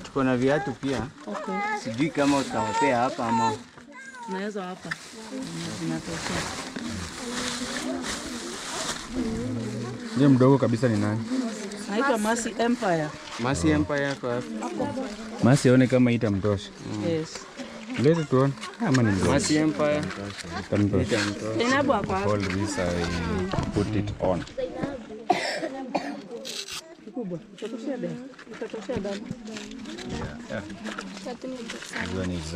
Tuko na viatu pia. Okay. Sijui kama utawapea hapa ama naweza hapa. Zinatosha. Ndiye mdogo kabisa ni nani? Naitwa Mercy Empire. Mercy Empire kwa hapo. Mercy aone kama itamtosha. Yes. Leta tuone kama ni mdogo. Mercy Empire. Itamtosha. Inabu hapa. All this I put it on. Kubwa. Utatoshea damu. Utatoshea damu. Yeah. This one is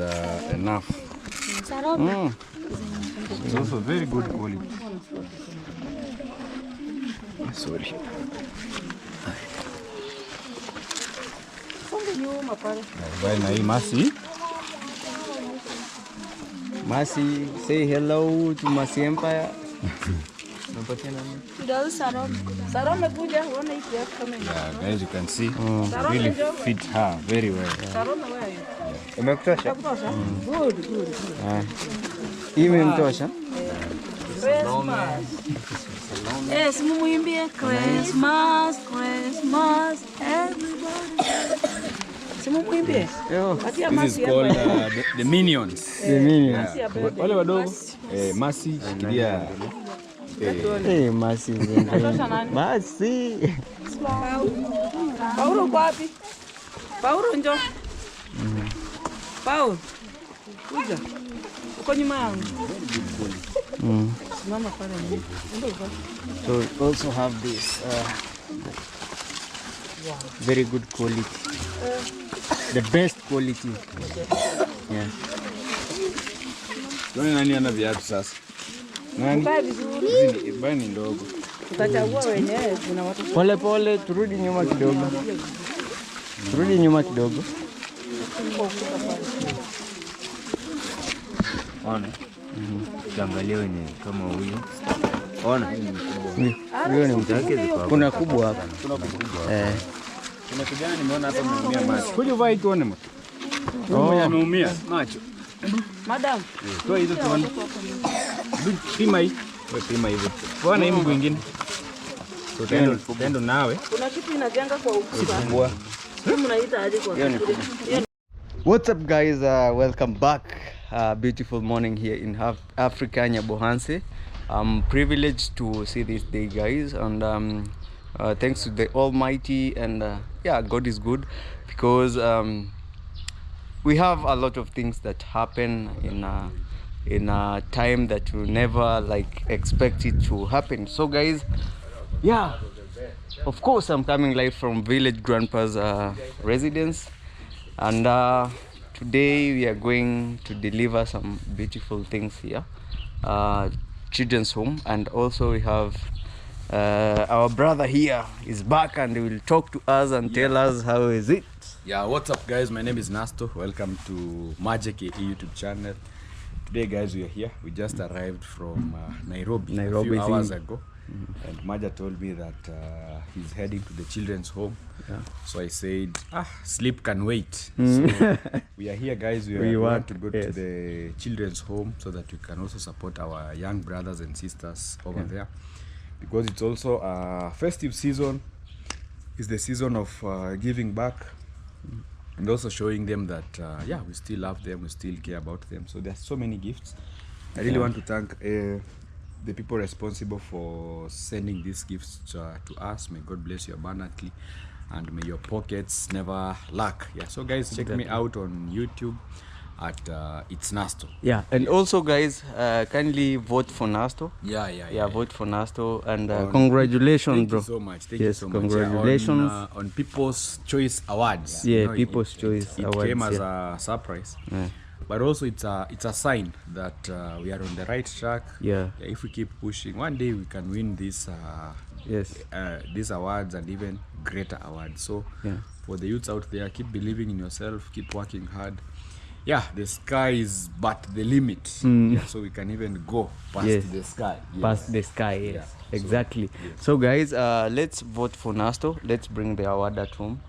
enough. It's also very good quality. Sorry. Bye na hii Mercy. Mercy, say hello to Mercy Empire. Yeah, guys, you can see really fit her very well. Imekutosha? Good. Imemtosha? Yes, mumuimbie Christmas, everybody. Simumuimbie. This is called the Minions. The Minions. Wale wadogo. Mercy, shikilia. Mercy. Mercy. Paulo wapi? Paulo njoo. Paulo. Kuja. Uko nyuma yangu. Mama pale ni. So we also have this very good quality. The best quality. Yeah. Nani ana viatu sasa? Nani? Vizuri. Bani ndogo. Tutachagua wenyewe kuna watu. Pole, turudi nyuma kidogo. Ona. Kiangalia wenye kama huyu. Ona. Huyo ni mtake. Kuna kubwa hapa. Kuna kijana nimeona hapa ameumia macho. Kuja vai tuone mtu. Ameumia macho. Madam. Toa hizo tuone. Pima hii. Pima hizo. Bwana hii mguu mwingine. Tendo nawe. Kuna kitu inajenga kwa ukubwa. Mnaita aje kwa What's up guys, welcome back. Beautiful morning here in Africa, Nyabohanse. I'm privileged to see this day guys, and thanks to the Almighty, and yeah, God is good because we have a lot of things that happen in a time that you never like expect it to happen. So guys, yeah, of course I'm coming live from Village Grandpa's residence, and today we are going to deliver some beautiful things here, children's home, and also we have our brother here is back and he will talk to us and tell us how is it. Yeah, what's up guys, my name is Nasto. Welcome to Magic YouTube channel. Today guys, we are here. We just arrived from Nairobi a few hours ago. And Maja told me that he's heading to the children's home. Yeah. So I said, sleep can wait. So we are here guys. We want to go to the children's home so that we can also support our young brothers and sisters over there. Because it's also a festive season. It's the season of giving back. And also showing them that, yeah, we still love them. We still care about them. So there's so many gifts. I really want to thank the people responsible for sending these gifts to us. May God bless you abundantly, and may your pockets never lack. Yeah, so guys, check me out on YouTube at It's Nasto. Yeah, and also guys, kindly vote for Nasto. Yeah, vote for Nasto, and congratulations, bro. Thank you so much. Thank you so much. Congratulations. On People's Choice Awards. Yeah, you know, People's Choice Awards. It came as a surprise. Yeah. But also it's a sign that we are on the right track. Yeah. If we keep pushing, one day we can win this these awards and even greater awards. So for the youths out there, keep believing in yourself, keep working hard. Yeah, the sky is but the limit. Yeah, so we can even go past the sky. Past the sky, yes. Exactly. So guys, let's vote for Nasto. Let's bring the award at home.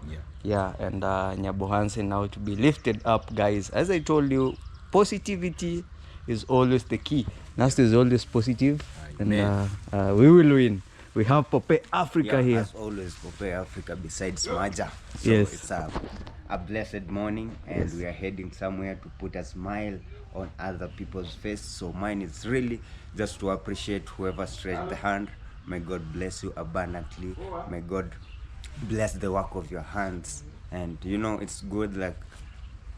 Yeah, and Nyabohanse now to be lifted up, guys. As I told you, positivity is always the key. Nasto is always positive. And we will win. we have Pope Africa here. As always, Pope Africa besides Maja. So Yes. it's a blessed morning, and we are heading somewhere to put a smile on other people's face. So mine is really just to appreciate whoever stretched the hand. May God bless you abundantly. May God bless the work of your hands. And you know, it's good, like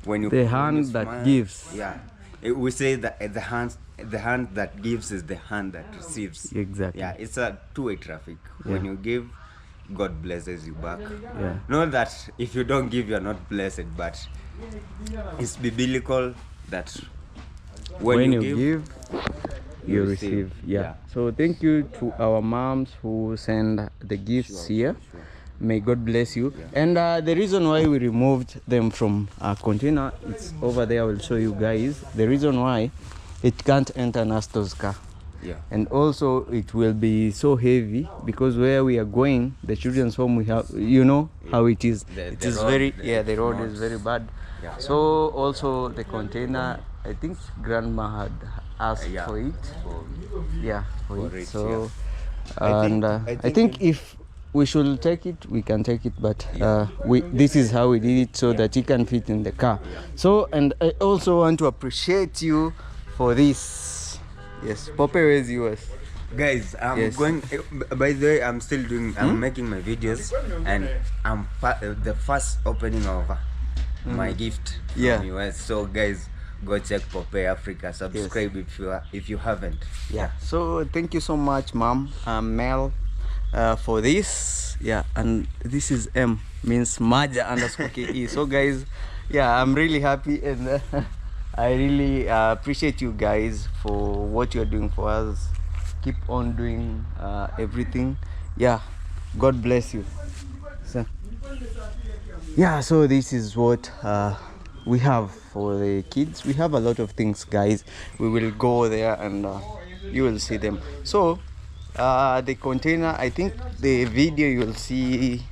when you The when hand you that smile, gives. Yeah, we say that the hand that gives is the hand that receives. Exactly. Yeah, it's a two-way traffic. When you give, God blesses you back. Yeah. Not that if you don't give, you're not blessed, but it's biblical that when you give, you receive. Yeah. So thank you to our moms who send the gifts here. Sure. May God bless you. And the reason why we removed them from a container, it's over there. I will show you guys the reason why. It can't enter Nasto's car. Yeah. And also it will be so heavy because where we are going, the children's home, we have, you know how it is. It is very, the road is very bad. Yeah. So also the container, I think grandma had asked for it. For it. So I think if we should take it, we can take it, but this is how we did it so that it can fit in the car. So, and I also want to appreciate you for this. Yes, Pope, where's yours? Guys, I'm going. By the way, I'm still doing. I'm making my videos, and I'm the first opening of my gift from US. So, guys, go check Pope Africa. Subscribe if you haven't. Yeah. So thank you so much, Mom, Mel, for this. Yeah, and this is M, means Maja_KE. So guys, I'm really happy, and I really appreciate you guys for what you're doing for us. Keep on doing everything. God bless you. So this is what we have for the kids. We have a lot of things, guys. We will go there and you will see them. So the container, I think the video you will see,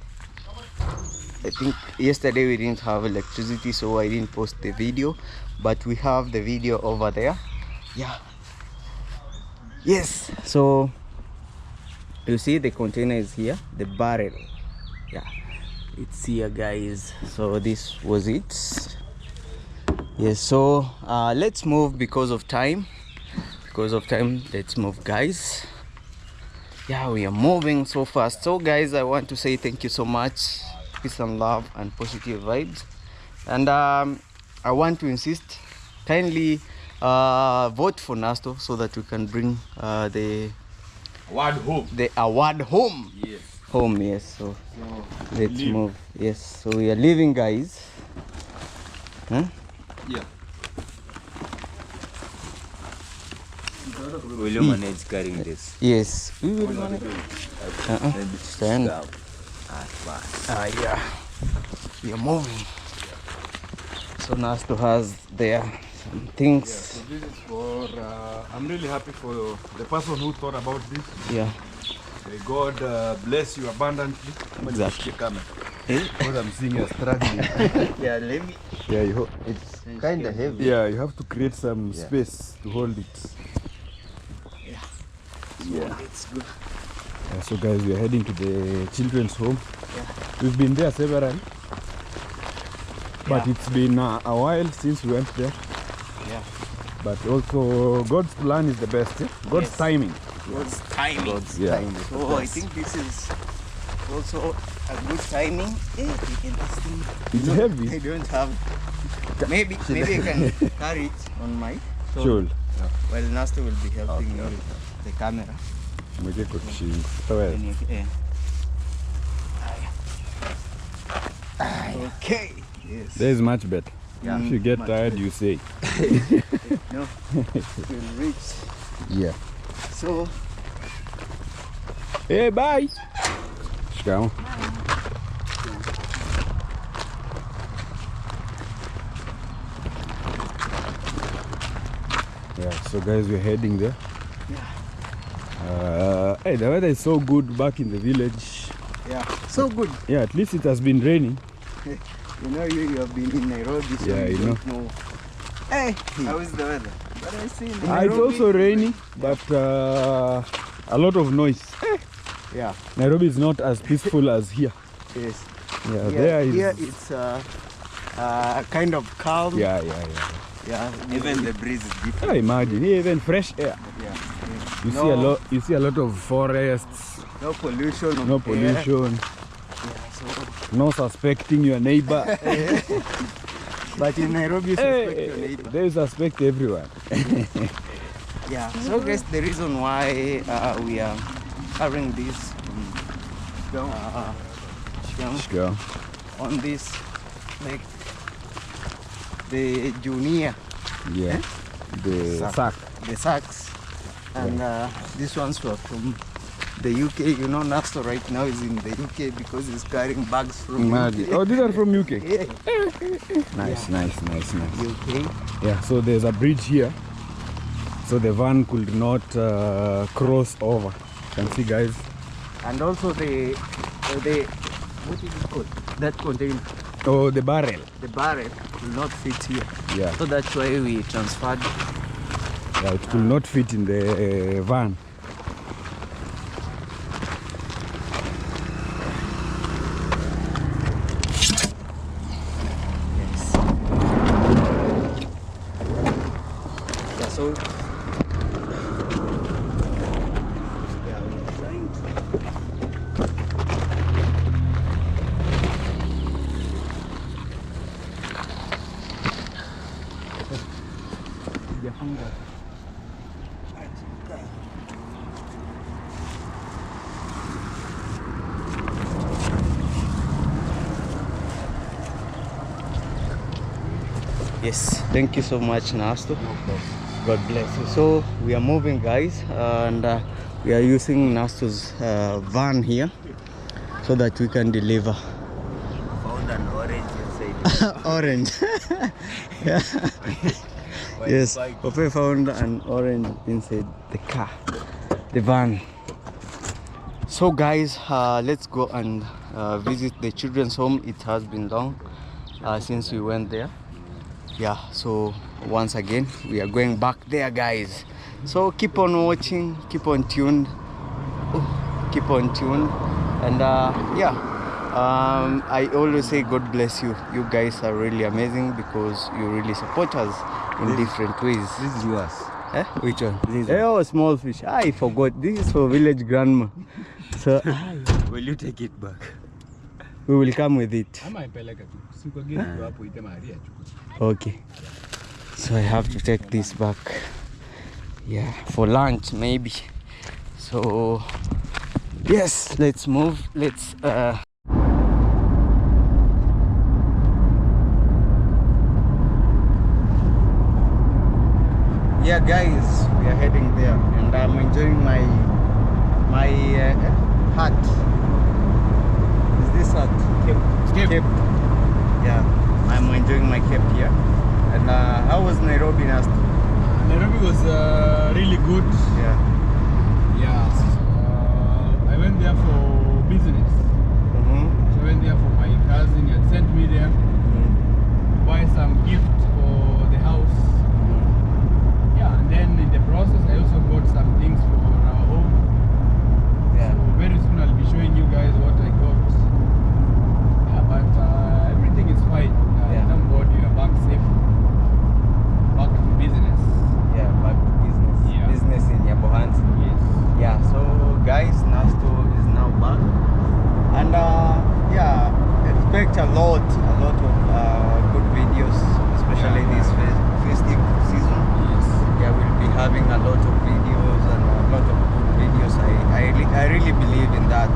I think yesterday we didn't have electricity, so I didn't post the video, but we have the video over there. Yes, so you see the container is here, the barrel, it's here, guys. So this was it. Yes, so let's move because of time. Let's move, guys. We are moving so fast. So guys, I want to say thank you so much. Peace and love and positive vibes. And I want to insist, kindly vote for Nasto so that we can bring the award home. The award home. Yes. Home, yes. So let's move. Yes. So we are leaving, guys. Will you manage carrying this? Yes, we will manage. Stand. We are moving. So Nasto has there some things. So this is for, I'm really happy for the person who thought about this. May God bless you abundantly. Exactly. Because I'm seeing you struggling. Let me. It's kind of heavy. You have to create some space to hold it. It's good. So guys, we are heading to the children's home. We've been there several, but it's been a while since we went there. But also God's plan is the best. God's timing. God's timing. So I think this is also a good timing. It's heavy. I don't have. Maybe I can carry it on my shoulder. Well, Nasto will be helping me with the camera. Okay. Yes. That is much better. If you get tired, you say. No, we'll reach. So. Hey, bye. Go. So guys, we're heading there. Hey, the weather is so good back in the village. So good. At least it has been raining. You know, you have been in Nairobi, so you don't know. Hey, how is the weather? But I see in Nairobi, it's also rainy, but a lot of noise. Yeah. Nairobi is not as peaceful as here. Yes. Yeah, Here it's kind of calm. Yeah. Yeah. Even the breeze is different. Yeah, imagine here, even fresh air. Yeah. You see a lot. You see a lot of forests. No pollution. No pollution. Yeah, so. No suspecting your neighbor. But in Nairobi, you suspect your neighbor. They suspect everyone. Yeah. So guys, the reason why we are having this Sure. on this, like the junior, Yeah. The sack. the sacks, and these ones were from the UK. You know, Nasto right now is in the UK because he's carrying bags from Imagine. UK. Oh, these are from UK. Yeah. Nice. UK. Yeah. So there's a bridge here. So the van could not cross over. You can see, guys. And also the what is it called? That container, Oh, the barrel. the barrel will not fit here. Yeah. So that's why we transferred. Yeah, it could not fit in the van. Yes. Yeah, so yeah, we're trying to. Yes, thank you so much, Nasto. God bless you. So we are moving, guys, and we are using Nasto's van here so that we can deliver. Found an orange inside. Orange. Yeah. Yes, Pope found an orange inside the car, the van. So guys, let's go and visit the children's home. It has been long since we went there. Yeah, so once again we are going back there, guys. So keep on watching, keep on tuned. Keep on tuned, and yeah, I always say God bless you. You guys are really amazing because you really support us in different ways. This is yours. Eh? Which one? This Oh, small fish. I forgot. This is for village grandma. So Will you take it back? we will come with it. Okay. So I have to take this back. Yeah, for lunch maybe. So yes, let's move. Let's yeah, guys, we are heading there, and I'm enjoying my hut. Is this hut? Cape. Yeah, I'm enjoying my cape here. And how was Nairobi, Nast? Nairobi was really good. Yeah. Yeah. I went there for business. Mm-hmm. So I went there for my cousin. He had sent me there to buy some gift for the house. Yeah, and then in the process, I also got some things for our home. Yeah. So very soon I'll be showing you guys what I got. Yeah, but everything is fine. Yeah. Thank God you are back safe. Back to business. Yeah, back to business. Yeah. Business in Nyabohansi. Yes. Yeah, so guys, Nasto is now back. And yeah, expect a lot of good videos, especially this festive season. Yes. Yeah, we'll be having a lot of videos and a lot of good videos. I really believe in that.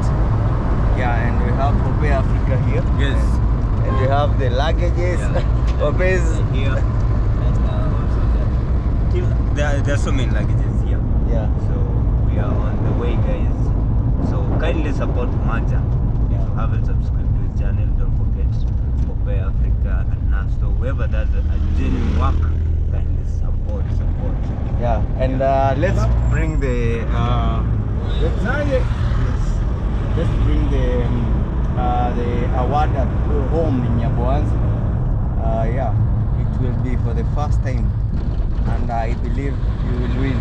Yeah, and we have Pope Africa here. Yes. And we have the luggages. Yeah. Pope's Here. And also there are so many luggages here. yeah. So we are on the way, guys. So kindly support Maja. If you haven't subscribed to his channel, don't forget Pope Africa and Nasto. Whoever does a genuine work, kindly support. Yeah, and let's bring the let's bring the award at home in Nyabohansi. Yeah, it will be for the first time, and I believe you will win.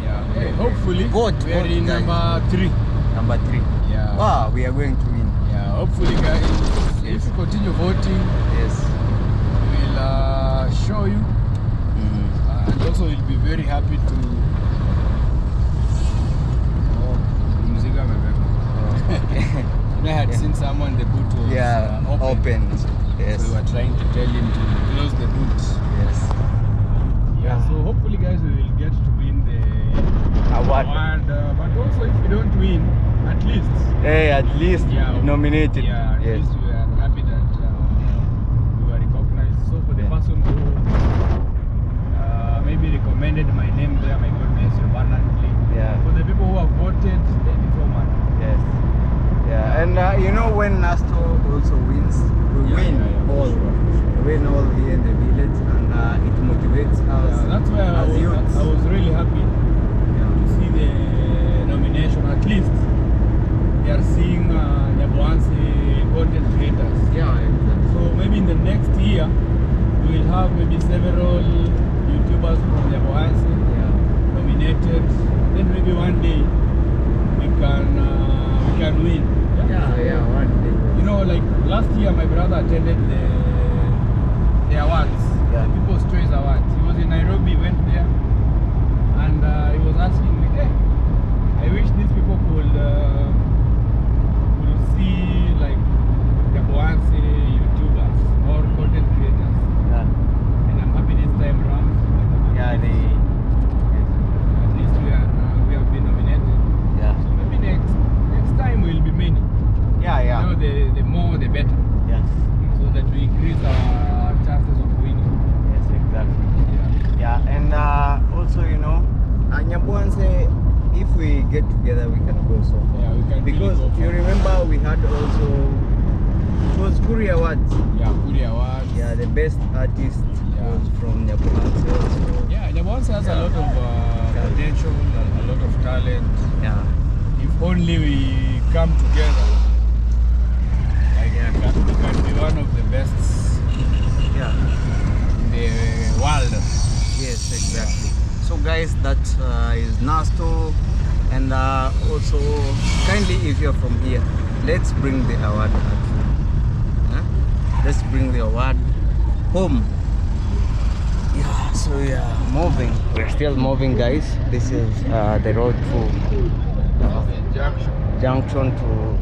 Yeah. Okay, hopefully Vote, we are vote, in guys. number 3. Number 3. Yeah. Wow, we are going to win. Yeah, hopefully guys, if you continue voting, Yes. we'll show you. And also we'll be very happy to music I had seen someone, the boot was open. Yes. So we were trying to tell him to close the boot. Yes. Yeah, so hopefully guys we will get to win the Award. but also if we don't win, at least Hey, at least nominated. Yeah, at Yes. least we are happy that we were recognized. So for the person who maybe recommended my name there, my God bless you abundantly. Yeah. For the people who have voted, thank you so much. Yes. Yeah, and you know when Nasto also wins, we win all. We win all here in the village, and it motivates us. Yeah, that's why I was really happy to see the nomination. At least they are seeing Nyabohanse content creators. Yeah, exactly. So maybe in the next year, we will have maybe several YouTubers from Nyabohanse nominated. Then maybe one day we can win. Yeah, one day. You know, like last year, my brother attended the awards, the People's Choice Awards. He was in Nairobi, went there, and he was asking me, hey, I wish these people could see like Nyabohanse YouTubers or content creators. Yeah. And I'm happy this time around. Yeah, At least we have been nominated. Yeah. So maybe next time we'll be many. Yeah, yeah. You know, the more the better. Yes. So that we increase our chances of winning. Yes, exactly. Yeah. Yeah, and also, you know, Nyabohanse, if we get together, we can go so far. Yeah, we can Because really go you far. remember we had also, it was Kuri Awards. Yeah, Kuri Awards. Yeah, the best artist Yeah. was from Nyabohanse also. Yeah, Nyabohanse has a lot of potential, a lot of talent. Yeah. If only we come together, like we can be one of the best Yeah. in the world. Yes, exactly. So guys, that is Nasto, and also kindly, if you're from here, let's bring the award at home. Huh? Let's bring the award home. Yeah, so we are moving. We're still moving, guys. This is the road to junction to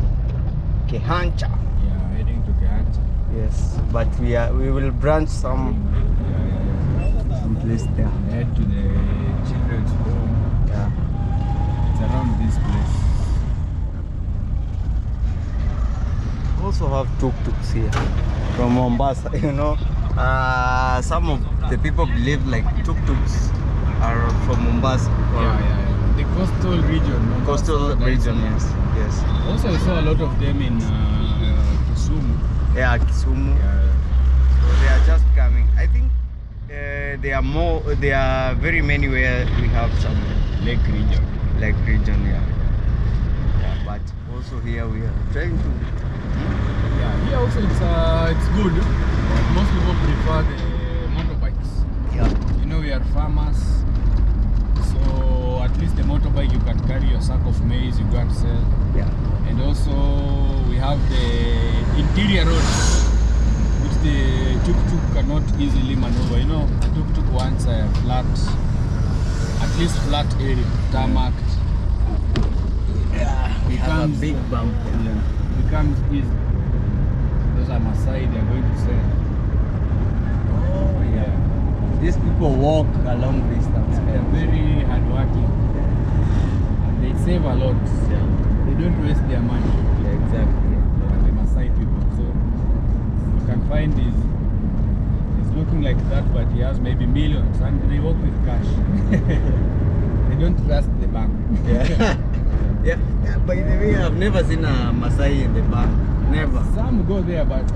Kehancha. Yeah, heading to Kehancha. Yes, but we will branch some place there. Head to the children's home. Yeah. It's around this place. Also have tuk-tuks here from Mombasa. You know, some of the people believe like tuk-tuks are from Mombasa or Yeah. The coastal region. Mombasa, coastal Dar es region. Salaam. Yes. Also, I saw a lot of them in Kisumu. Yeah, Kisumu. Yeah. So they are just coming. I think there are more. There are very many where we have some Lake region. like region. Yeah. But also here we are trying to. Yeah, here also it's good. Most people prefer the motorbikes. Yeah. You know, we are farmers, so at least the motorbike you can carry your sack of maize, you go and sell. Yeah. And also we have the interior roads, which the tuk-tuk cannot easily maneuver. You know, a tuk-tuk wants a flat, at least flat area, tarmac. Yeah. We have a big bump. Yeah, becomes easy. Those are Maasai, they are going to sell. Oh yeah. These people walk a long distance. They are very hardworking and they save a lot. Yeah. They don't waste their money. Yeah, exactly. But the Maasai people. So you can find he's looking like that, but he has maybe millions and they work with cash. They don't trust the bank. Yeah. Yeah. By the way, I've never seen a Maasai in the bank. Never. Some go there, but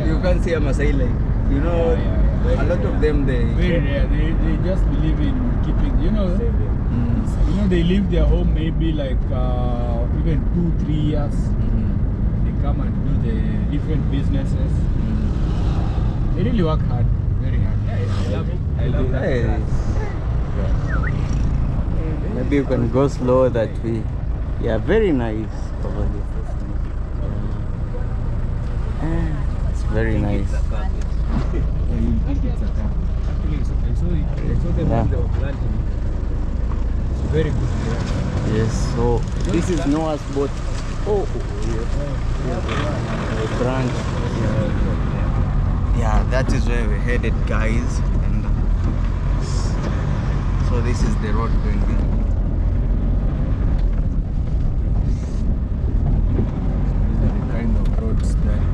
You can see a Maasai like, you know, a lot of them very rare. They just believe in keeping. You know, they leave their home maybe like even 2-3 years. They come and do the different businesses. They really work hard, very hard. Yeah, I love it. I love that. Hey. Maybe you can go slow that way. Yeah, very nice over here. Yeah, it's very nice. I think it's a carpet. Actually, I saw them when they were planting. It's very good grass. Yes, so this is Noah's boat. Oh, a branch. Yeah, that is where we're headed, guys. And so this is the road going there. These are the kind of roads that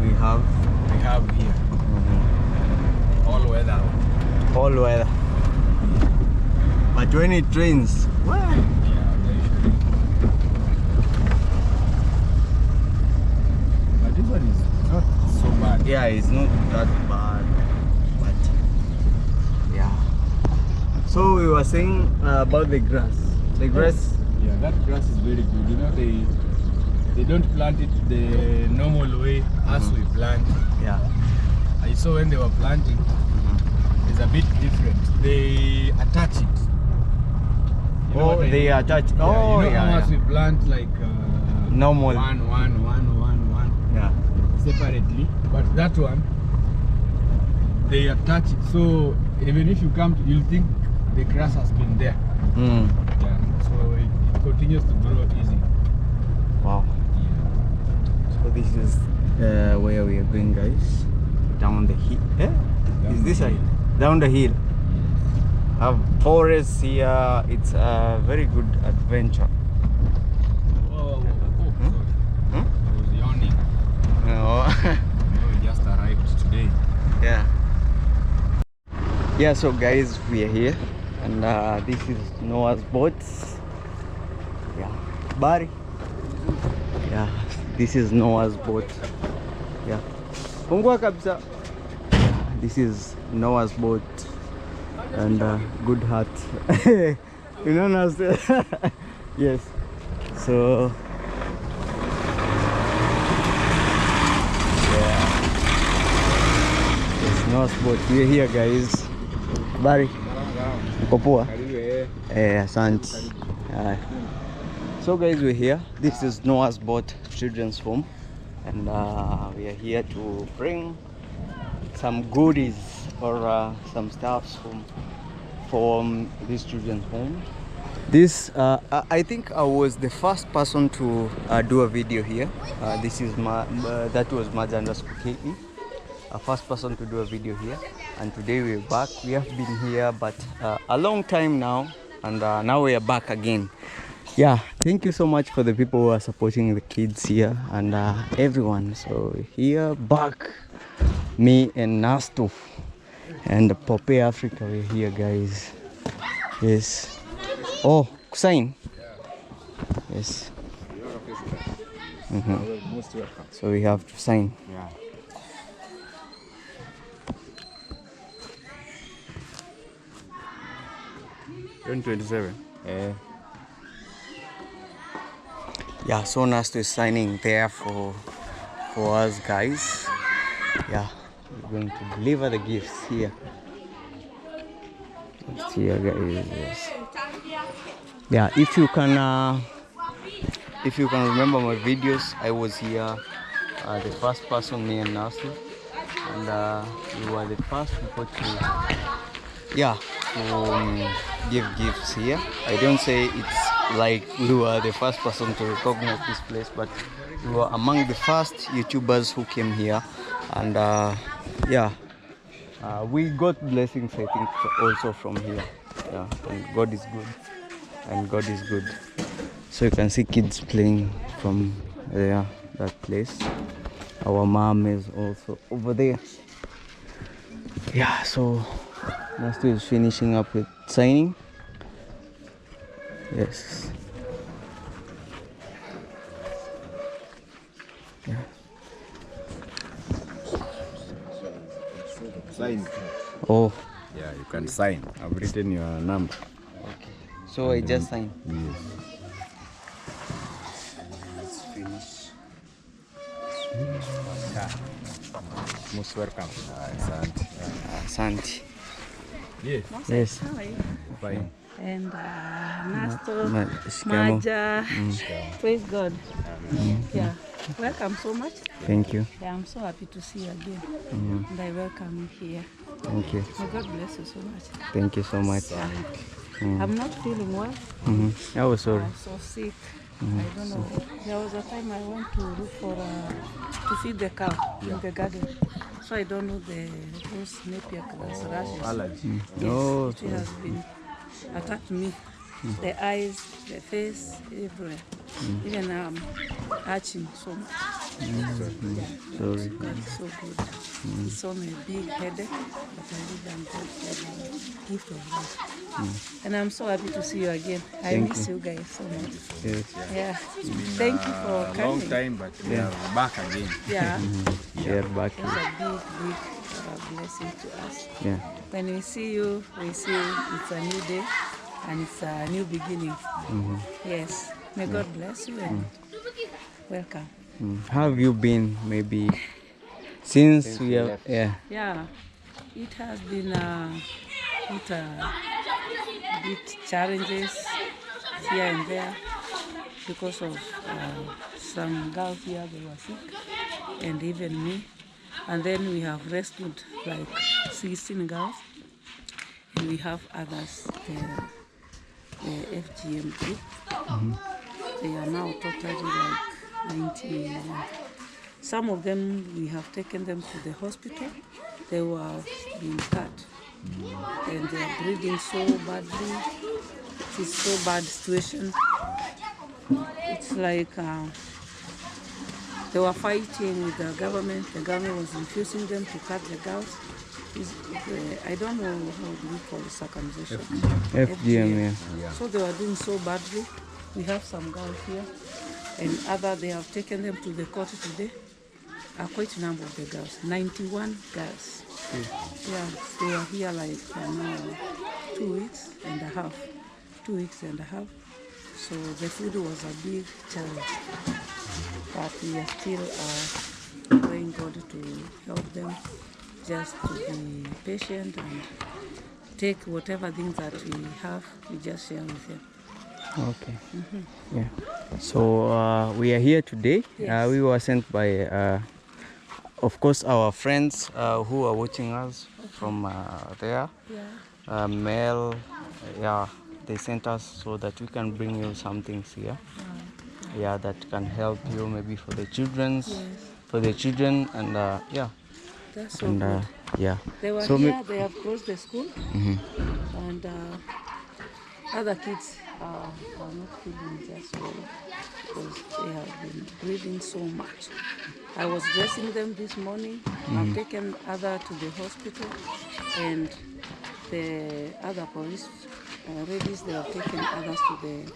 We have here. All weather. all weather. But when it rains, what? Yeah, they usually. But this one is not so bad. Yeah, it's not that bad, but yeah. So we were saying about the grass. The grass. Yeah, that grass is very good. You know, they don't plant it the normal way as we plant. Yeah. I saw when they were planting, it's a bit different. They attach it. You know Oh, what I they mean? attach. Yeah, Oh, you know yeah. how much Yeah. we plant like Normal. one Yeah. separately, but that one they attach it. So even if you come, you'll think the grass has been there. Mm. Yeah. So it continues to grow easy. Wow. So this is where we are going, guys. Down the hill. Eh? Is this side? Down the hill. Have forests here. It's a very good adventure. Oh, Hmm? I was yawning. No. We just arrived today. Yeah. Yeah. So guys, we are here, and this is Noah's boat. Yeah. Bari. Yeah. This is Noah's boat. Yeah. Fungua kabisa. This is Noah's boat, and good heart. You know Nas? Yes. So yeah, it's Noah's boat. We're here, guys. Bari, uko poa? Asante. So guys, we're here. This is Noah's boat children's home, and we are here to bring some goodies or some stuffs from this children's home. This I think I was the first person to do a video here. This is that was Maja_KE, a first person to do a video here, and today we're back. We have been here but a long time now, and now we are back again. Yeah, thank you so much for the people who are supporting the kids here and everyone. So here back, me and Nasto and Pope Africa, we're here, guys. Yes. Oh, Kusain. Yes. Most welcome. So we have to sign. Yeah. Yeah, so Nasto is signing there for us, guys. Yeah, we're going to deliver the gifts here. It's here, guys. Yes. Yeah, if you can remember my videos, I was here, the first person, me and Nasto, and we were the first people to give gifts here. I don't say it's like we were the first person to recognize this place, but we were among the first YouTubers who came here, and we got blessings, I think, also from here. Yeah, and God is good, and God is good. So you can see kids playing from there, that place. Our mom is also over there. Yeah, so Nasto is finishing up with signing. Yes. Yeah. Sign. Oh, Yeah, you can sign. I've written your number. okay. So I just signed. Yes. Let's finish. Most welcome. Asante. Asante. Yes. Yes. Fine. and Nasto, Shikamo. Maja. Praise God. Yeah, welcome so much. Thank you. Yeah, I'm so happy to see you again, and I welcome you here. Thank you. May God bless you so much. Thank you so much. I'm not feeling well. I was sorry. I'm so sick. I don't know. There was a time I went to look for to feed the cow in the garden. So I don't know those Napier grass rashes. Allergy. Oh, Yes, it has been attacked me. The eyes, the face, everywhere. Even itching so much. sorry. God is so good. It's on a big headache, but I really thank God for the gift of life. And I'm so happy to see you again. I miss you guys so much. Yes. Yeah. Thank you for A coming. long time, but we are back again. Yeah. We are back. It's a big blessing to us. Yeah. When we see you, we see it's a new day and it's a new beginning. Yes. May God bless you and welcome. How have you been? Maybe since we have. Yeah. Yeah, it has been a bit challenges here and there because of some girls here, they were sick, and even me. And then we have rescued like 16 girls, and we have others, the FGM group. They are now totally like 90. Some of them, we have taken them to the hospital. They were being cut, and they are bleeding so badly. It's so bad situation. It's like they were fighting with the government. The government was refusing them to cut the girls. I don't know how do we call it, circumcision. FGM, yeah. So they were doing so badly. We have some girls here, and other they have taken them to the court today. Quite a number of the girls, 91 girls. Yeah, they are here like now 2 weeks and a half. 2 weeks and a half. So the food was a big challenge, but we are still praying God to help them, just to be patient and take whatever things that we have, we just share with them. Okay. Yeah. So we are here today. Yes. We were sent by, of course, our friends who are watching us from there. Yeah. Mel, yeah, they sent us so that we can bring you some things here. Yeah, that can help you maybe for the children's, for the children, and yeah. That's so And good. yeah. They were So here, they have closed the school, and other kids are not feeling just well because they have been breathing so much. I was dressing them this morning. I've taken other to the hospital, and the other police ladies, they have taken others to the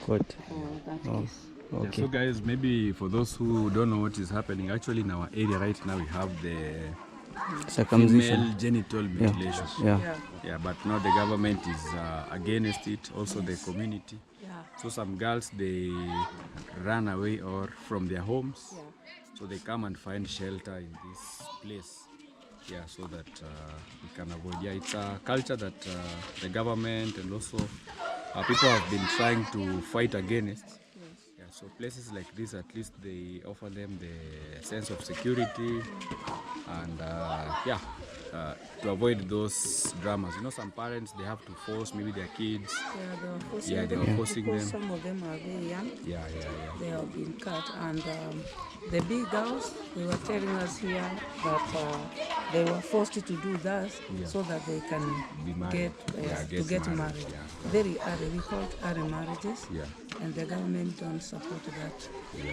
court for that case. Yeah, Okay. so guys, maybe for those who don't know what is happening, actually in our area right now we have the Circumcision. female genital mutilation. Yeah. Yeah, but now the government is against it, also the community. Yeah. So some girls, they run away or from their homes. Yeah. So they come and find shelter in this place. Yeah, so that we can avoid. Yeah, it's a culture that the government and also people have been trying to fight against. Yeah, so places like this, at least they offer them the sense of security and yeah, to avoid those dramas. You know, some parents, they have to force maybe their kids. Yeah, they were forcing Yeah, they them were forcing because them. some of them are very young. Yeah. They have been cut, and the big girls, they were telling us here that they were forced to do that so that they can Be married. get married. Yeah. Very early, we call it early marriages, Yeah. and the government don't support that.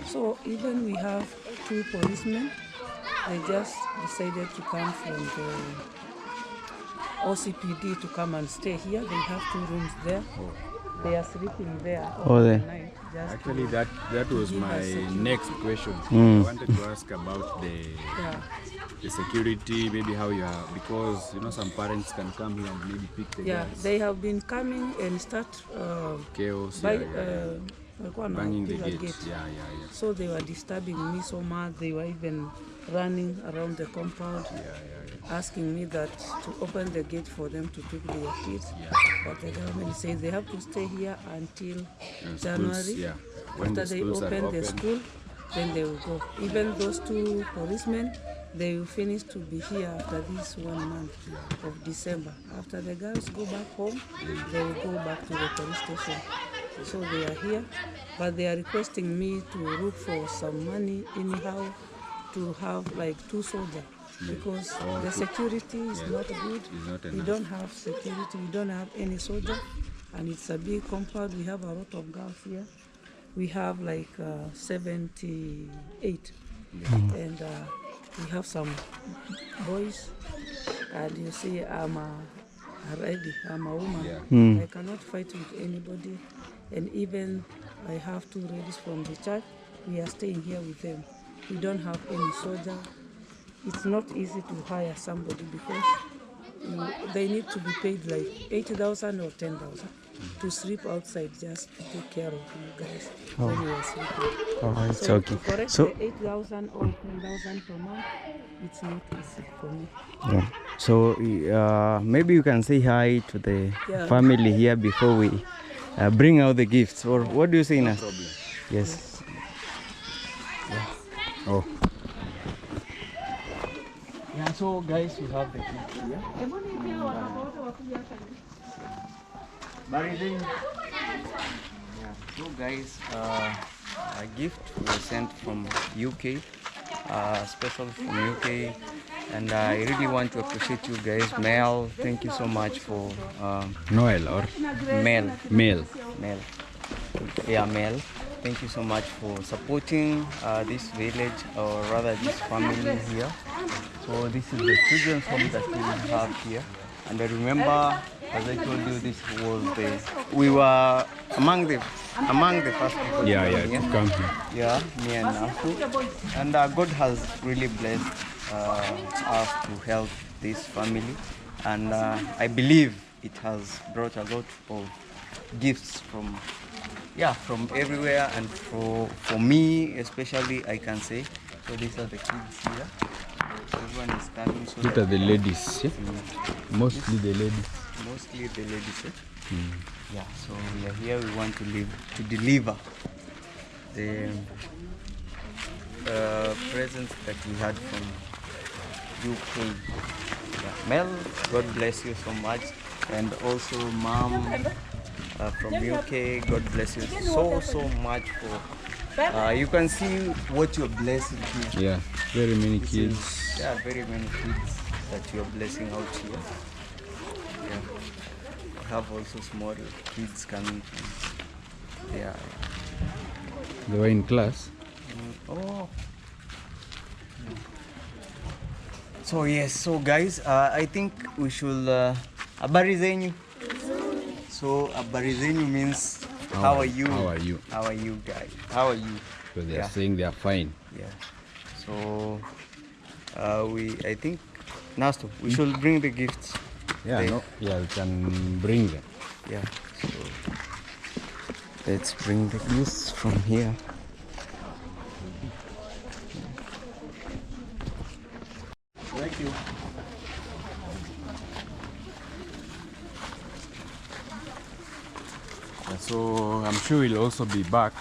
So even we have 2 policemen, they just decided to come from the OCPD to come and stay here. They have 2 rooms there. They are sleeping there all there. night. Just Actually, that was give my us security. next question. I wanted to ask about yeah. the security, maybe how you are, because you know some parents can come here and maybe pick the Yeah, girls. they have been coming and start Chaos, by, yeah. Banging the gate. Yeah. So they were disturbing me so much. They were even running around the compound. asking me that to open the gate for them to pick their kids. But the government says they have to stay here until January. After they open the school, then they will go. Even those 2 policemen, they will finish to be here after this 1 month of December. After the girls go back home, they will go back to the police station. So they are here, but they are requesting me to look for some money anyhow to have like 2 soldiers because the security is not good. We don't have security, we don't have any soldier, and it's a big compound. We have a lot of girls here. We have like 78, and we have some boys. And you see, I'm a woman. I cannot fight with anybody, and even I have 2 ladies from the church. We are staying here with them. We don't have any soldier. It's not easy to hire somebody because they need to be paid like 8,000 or 10,000 to sleep outside just to take care of you guys when you are sleeping. Oh, it's so okay. To correct So the 8,000 or 10,000 per month, it's not easy for me. yeah. So maybe you can say hi to the family here before we bring out the gifts. Or what do you say, Nas? Yes. Yeah. Oh. Yeah, so guys, we have the kids here. Yeah, so guys, a gift was sent from UK, special from UK, and I really want to appreciate you guys. Mel, thank you so much for Noel or Mel. Mel. Mel. Yeah, Mel. Thank you so much for supporting this village, or rather this family here. So this is the children's home that we have here. And I remember, as I told you, this was we were among the first people Yeah, to to come here. Yeah, me and Nafu. And God has really blessed us to help this family. And I believe it has brought a lot of gifts from everywhere, and for me especially, I can say. So these are the kids here. So everyone is standing. So Look at the ladies. Yeah? Mostly the ladies. Mostly the ladies. Yeah. So we are here. We want to deliver the presents that we had from UK. Yeah. Mel, God bless you so much, and also Mom. From UK, God bless you so much for. You can see what you're blessing here. Yeah, very many kids. Yeah, very many kids that you're blessing out here. Yeah, we have also small kids coming from. Yeah. They were in class. Oh. So yes, so guys, I think we should. Habari zenyu. So habari zenyu means how are you? How are you? How are you guys? How are you? So they are saying they are fine. Yeah. So I think Nasto, we should bring the gifts. Yeah, there. no. Yeah, we can bring them. Yeah. So let's bring the gifts from here. Thank you. So I'm sure we'll also be back.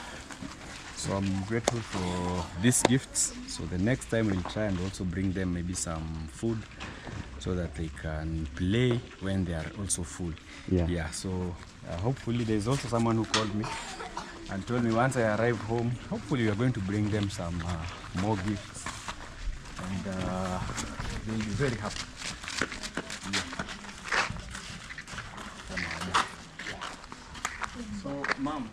So I'm grateful for these gifts. So the next time we'll try and also bring them maybe some food so that they can play when they are also full. Yeah. So hopefully there's also someone who called me and told me once I arrive home, hopefully we are going to bring them some more gifts, and they'll be very happy. So, Mom,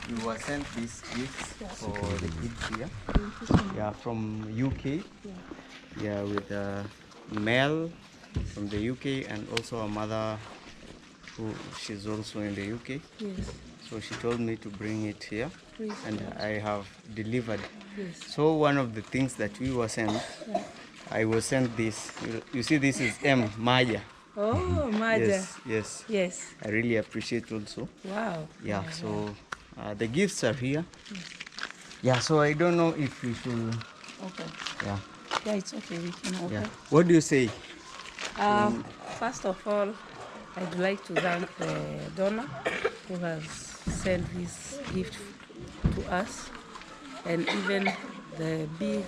we were sent these gifts for the kids here. Yeah, from UK. Yeah, with Mel from the UK, and also a mother she's also in the UK. Yes. So she told me to bring it here, and I have delivered. Yes. So one of the things that we were sent, I was sent this. You see, this is Maya. Oh, Maja. Yes. Yes. I really appreciate also. Wow. Yeah, so the gifts are here. Yeah, so I don't know if we should. Okay. Yeah. Yeah, it's okay. We can open. Yeah. What do you say? First of all, I'd like to thank the donor who has sent this gift to us, and even the big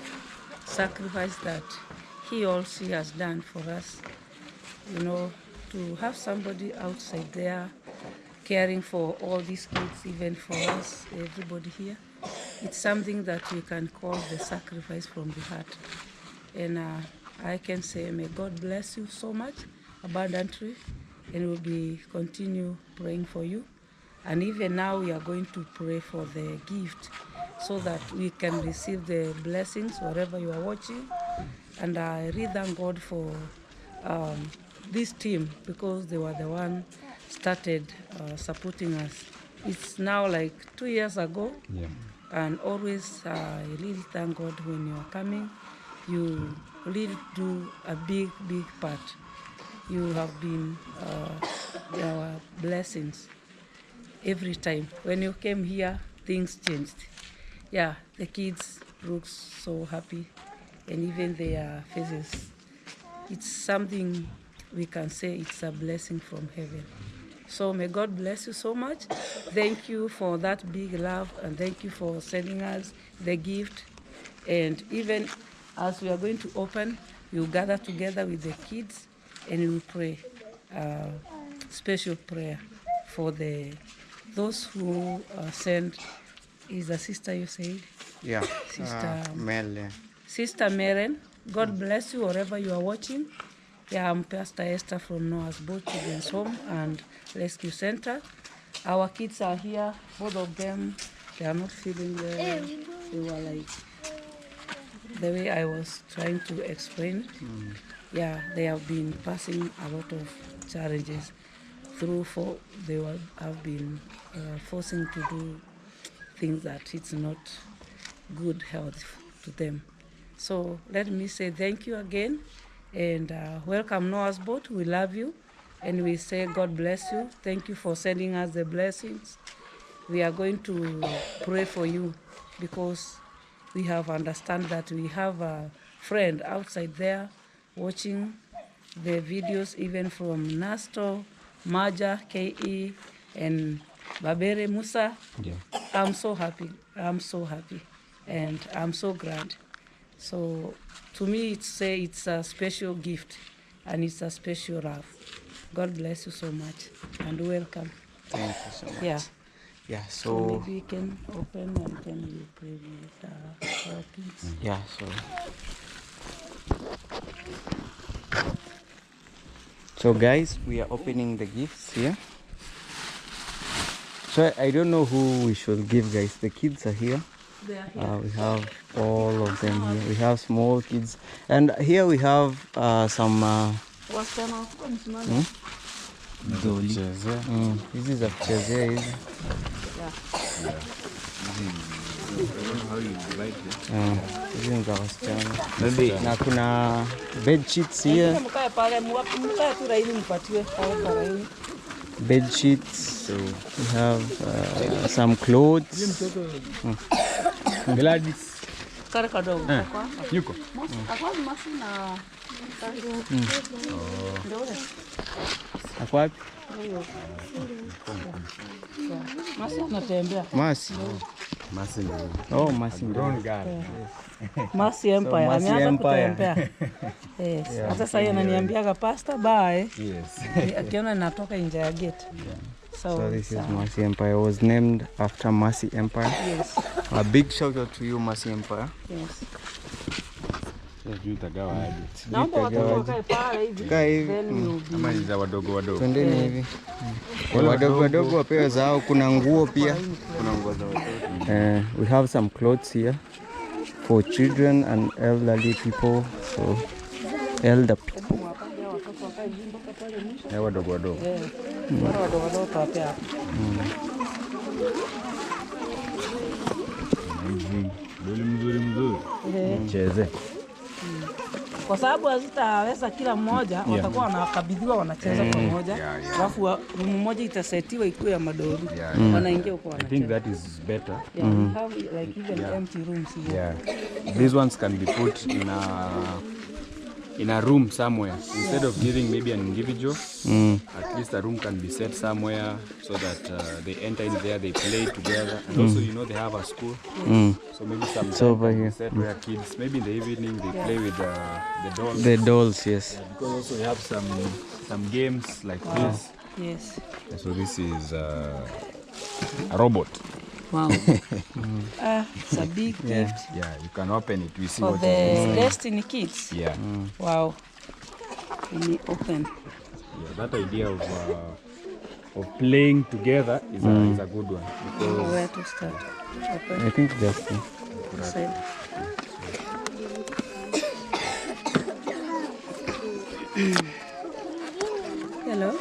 sacrifice that he also has done for us. You know, to have somebody outside there caring for all these kids, even for us, everybody here, it's something that we can call the sacrifice from the heart. And I can say, may God bless you so much abundantly, and we'll be continue praying for you. And even now we are going to pray for the gift so that we can receive the blessings wherever you are watching. And I really thank God for this team, because they were the one started supporting us. It's now like 2 years ago. Yeah. And always I really thank God when you are coming. You really do a big part. You have been our blessings every time. When you came here, things changed. Yeah, the kids look so happy, and even their faces. It's something we can say it's a blessing from heaven. So may God bless you so much. Thank you for that big love, and thank you for sending us the gift. And even as we are going to open, we'll gather together with the kids and we'll pray special prayer for those who send. Is a sister you said? Yeah. Sister Mel. Yeah. Sister Maren. God bless you wherever you are watching. Yeah, I'm Pastor Esther from Noah's Boat Children's Home and Rescue Center. Our kids are here, both of them. They are not feeling well. They were like, the way I was trying to explain, yeah, they have been passing a lot of challenges through have been forcing to do things that it's not good health to them. So let me say thank you again, and welcome Noah's Boat. We love you, and we say God bless you. Thank you for sending us the blessings. We are going to pray for you, because we have understand that we have a friend outside there watching the videos, even from Nasto, Maja, KE, and Babere Musa. Yeah. I'm so happy, and I'm so glad. So to me, it's a special gift, and it's a special love. God bless you so much, and welcome. Thank you so much. Yeah. Yeah. So So maybe we can open and then we pray with our kids. yeah. So guys, we are opening the gifts here. So I don't know who we should give, guys. The kids are here. They are here. We have all of them here. We have small kids, and here we have some Wasichana wakubwa msimame. hizi za kuchezea hizi. Hizi ni za wasichana. Na kuna bed sheets here. Mkae pale, mkae tu laini mpatiwe au laini. Bed sheets. So we have some clothes. Gladys. Kare kadogo. Yuko. Akwa masi na ndio ule. Ako wapi? Masi anatembea. Masi. Masi. Oh, Masi. Grown girl. Masi Empire. Masi Ameanza Empire. kutembea. Yes. Hata sasa ananiambiaga pastor bye. Yes. Akiona natoka nje ya gate. So this is Masi Empire. It was named after Masi Empire. Yes. A big shout out to you, Masi Empire. Yes. Sijui utagawa aje. Naomba watoto wakae pale hivi. Kaa hivi. Then we'll be Ama ni za wadogo wadogo. Twendeni hivi. Wadogo wadogo wapewe zao. Kuna nguo pia. Kuna nguo za watoto. We have some clothes here for children and elderly people. So elder people. Ya wadogo wadogo. wale wadogo wadogo tuwapea hapo. Doli mzuri. Cheze. kwa sababu hazitaweza kila mmoja, watakuwa wanakabidhiwa wanacheza pamoja, alafu room moja itasetiwa ikuwe ya madori, wanaingia huko wanacheza. I think that is better. Yeah, we have like even empty rooms here. Yeah, these ones can be put in a room somewhere instead of giving maybe an individual. At least a room can be set somewhere so that they enter in there, they play together, and also they have a school. So maybe some over here set where kids maybe in the evening they play with the dolls. The dolls, yes. Because also we have some games like this. Yes. So this is a robot. Wow. It's a big gift. Yeah, you can open it. We see For what the it is. Destiny Kids. Yeah. Wow. Let me open. Yeah, that idea of playing together is a good one. Because Where to start? Open. I think just Side. Hello.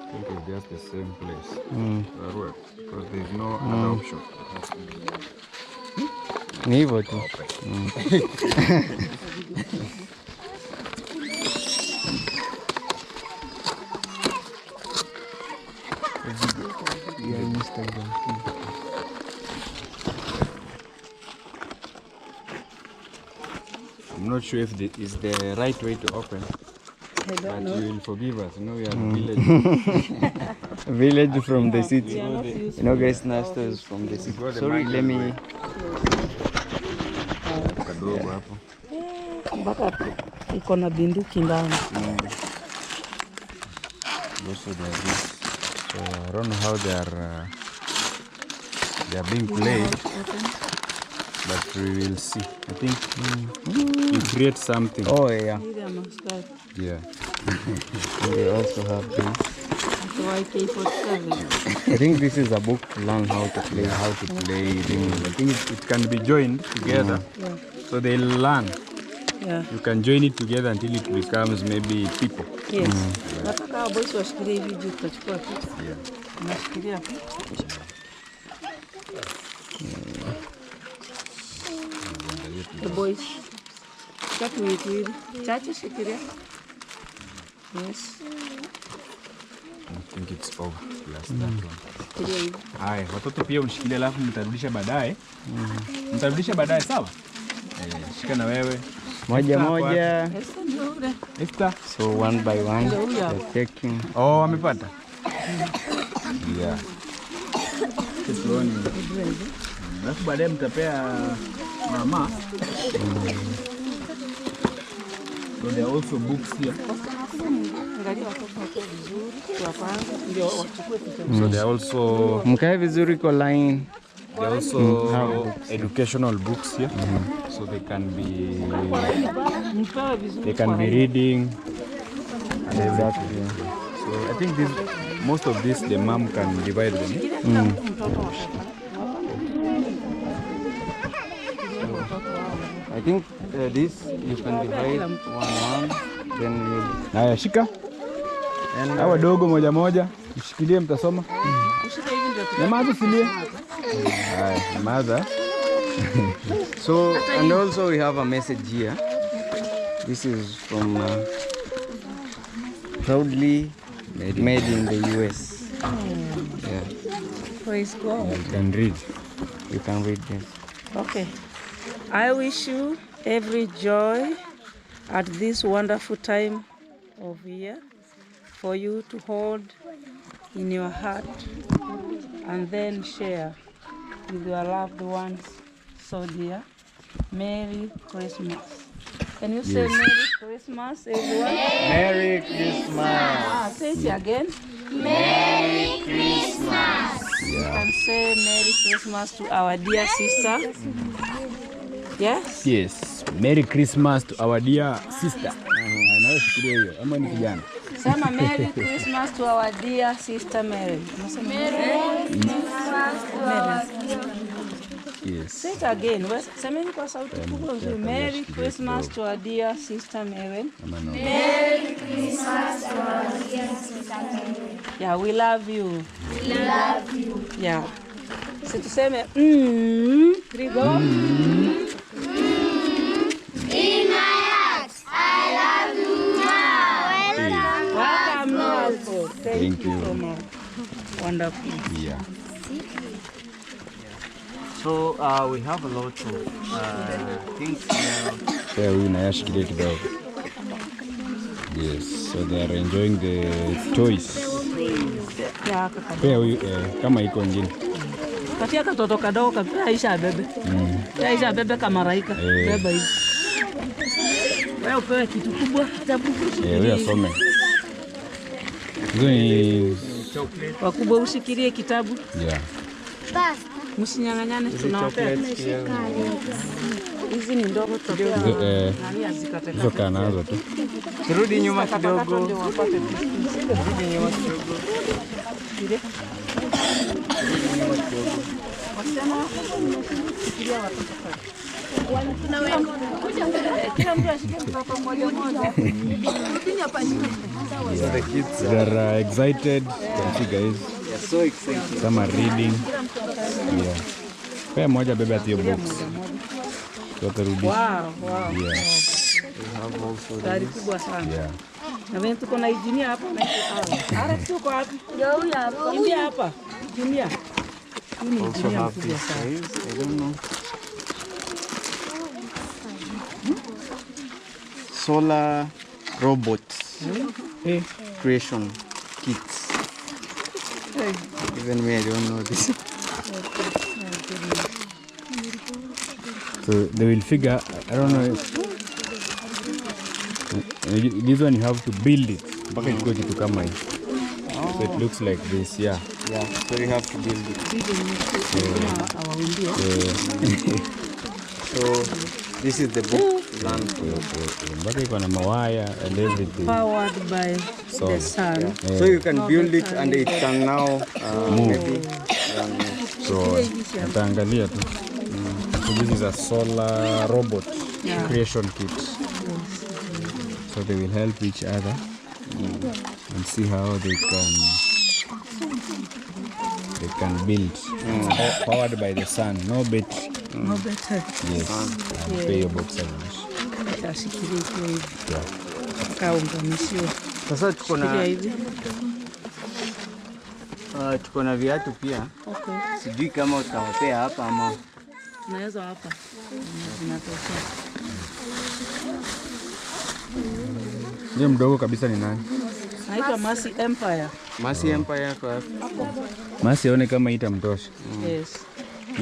I think it's just the same place. That works because there's no other option. ni hivyo tu. I'm not sure if it is the right way to open, I but don't know. you will forgive us. We are village. Village from the city. We are not used You know, guys, Nasto is from the city. Sorry, let me. Kadogo hapo. Mpaka iko na binduki ndani. Also there is. So I don't know how they are being played, but we will see. I think you create something. Oh, yeah. Ile ya maskari. Yeah. They also have this. Ito YK47. I think this is a book to learn how to play. How to play. I think it can be joined together, Yeah. so they learn. Yeah. You can join it together until it becomes maybe people. Yes. Nataka hao boys washikilie hivi juu tutachukua kitu. Yeah. Nashikilia. The boys. Tatu hivi. Chache shikilia. Yes. I think it's over. Plus that one. Shikilia hivi. Haya, watoto pia mshikilie alafu mtarudisha baadaye. Mtarudisha baadaye, sawa? Shika na wewe. Moja moja. Esther ndio ule. Esther. So one by one, they're checking. Oh, wamepata? Yeah. Tuone. Alafu baadaye mtapea mama. So there are also books here. Angalia watoto wako vizuri. Tuwapange ndio wachukue picha. So there are also Mkae vizuri kwa line. there are also educational books here. So they can Mpewe vizuri. be reading. Exactly. So I think most of this the mom can divide them. I think this you can divide one, then you. Haya, shika. Hawa dogo moja moja. Mshikilie mtasoma. Ushike hivi ndio Nyamaza silie. Haya, nyamaza. So, and also we have a message here. This is from proudly made in the US. Yeah, praise God. You can read. you can read this. Okay. I wish you every joy at this wonderful time of year for you to hold in your heart and then share with your loved ones so dear. Merry Christmas. Can you say Merry Christmas, everyone? Merry Christmas. Say it again. Merry Christmas. You can say Merry Christmas to our dear sister. Yes? Yes. Merry Christmas to our dear sister. Nawe shikilia hiyo. Ama ni kijana. Sema Merry Christmas to our dear sister Mary. Merry Christmas to our Yes. Say it again. Semeni kwa sauti kubwa nzuri. Merry Christmas to our dear sister Mary. Merry Christmas to our dear sister Mary. Yeah, we love you. We love you. Yeah. Si tuseme Rigo. In my heart, I love you. Welcome, Naldo. Thank you so much. Wonderful. Yeah. So we have a lot of things here. Huyu nayashikilia kidogo. Yes, so they are enjoying the toys. Pia huyu kama iko ingine. Katia katoto kadogo kapia Aisha bebe. Aisha bebe kama Raika. Beba hivi. Wewe upewe kitu kubwa kitabu. Wewe asome. Hizo ni wakubwa ushikilie kitabu. Yeah. Msinyang'anyane tunawapea. Hizi ni ndogo tokea. Hizo kanazo tu. Turudi nyuma kidogo. Turudi nyuma kidogo. The kids are excited. You can see guys. They are so excited. Some are reading. Yeah. Pea moja bebe at your books. Wow. Yeah. We have also Gari kubwa sana. Yeah. Na wewe tuko na engineer hapa na ara tuko wapi? Ndio hapa. Ingia hapa. Engineer. also have these guys. I don't know. Solar robots. Creation kits. Even me, I don't know this. So they will figure, I don't know. This one you have to build it. Mpaka iko kitu kama hii. So it looks like this, yeah. Yeah, so you have to build it. So this is the book land. Mpaka iko na mawaya and everything. Powered by the sun. Yeah. So you can build it and it can now maybe So ataangalia tu. So this is a solar robot creation kit. So they will help each other and see how they can build. Powered by the sun, no battery. No better. Yes, pay your box service. Tashikilia hivi. Yeah. Kaunganishiwa. sasa tuko na hivi. tuko na viatu pia. Okay. Sijui kama utawapea hapa ama Naweza hapa. Zinatosha. Ndiye mdogo kabisa ni nani? Naitwa Mercy Empire. Mercy Empire kwa hapa. Masi aone kama itamtosha. Yes.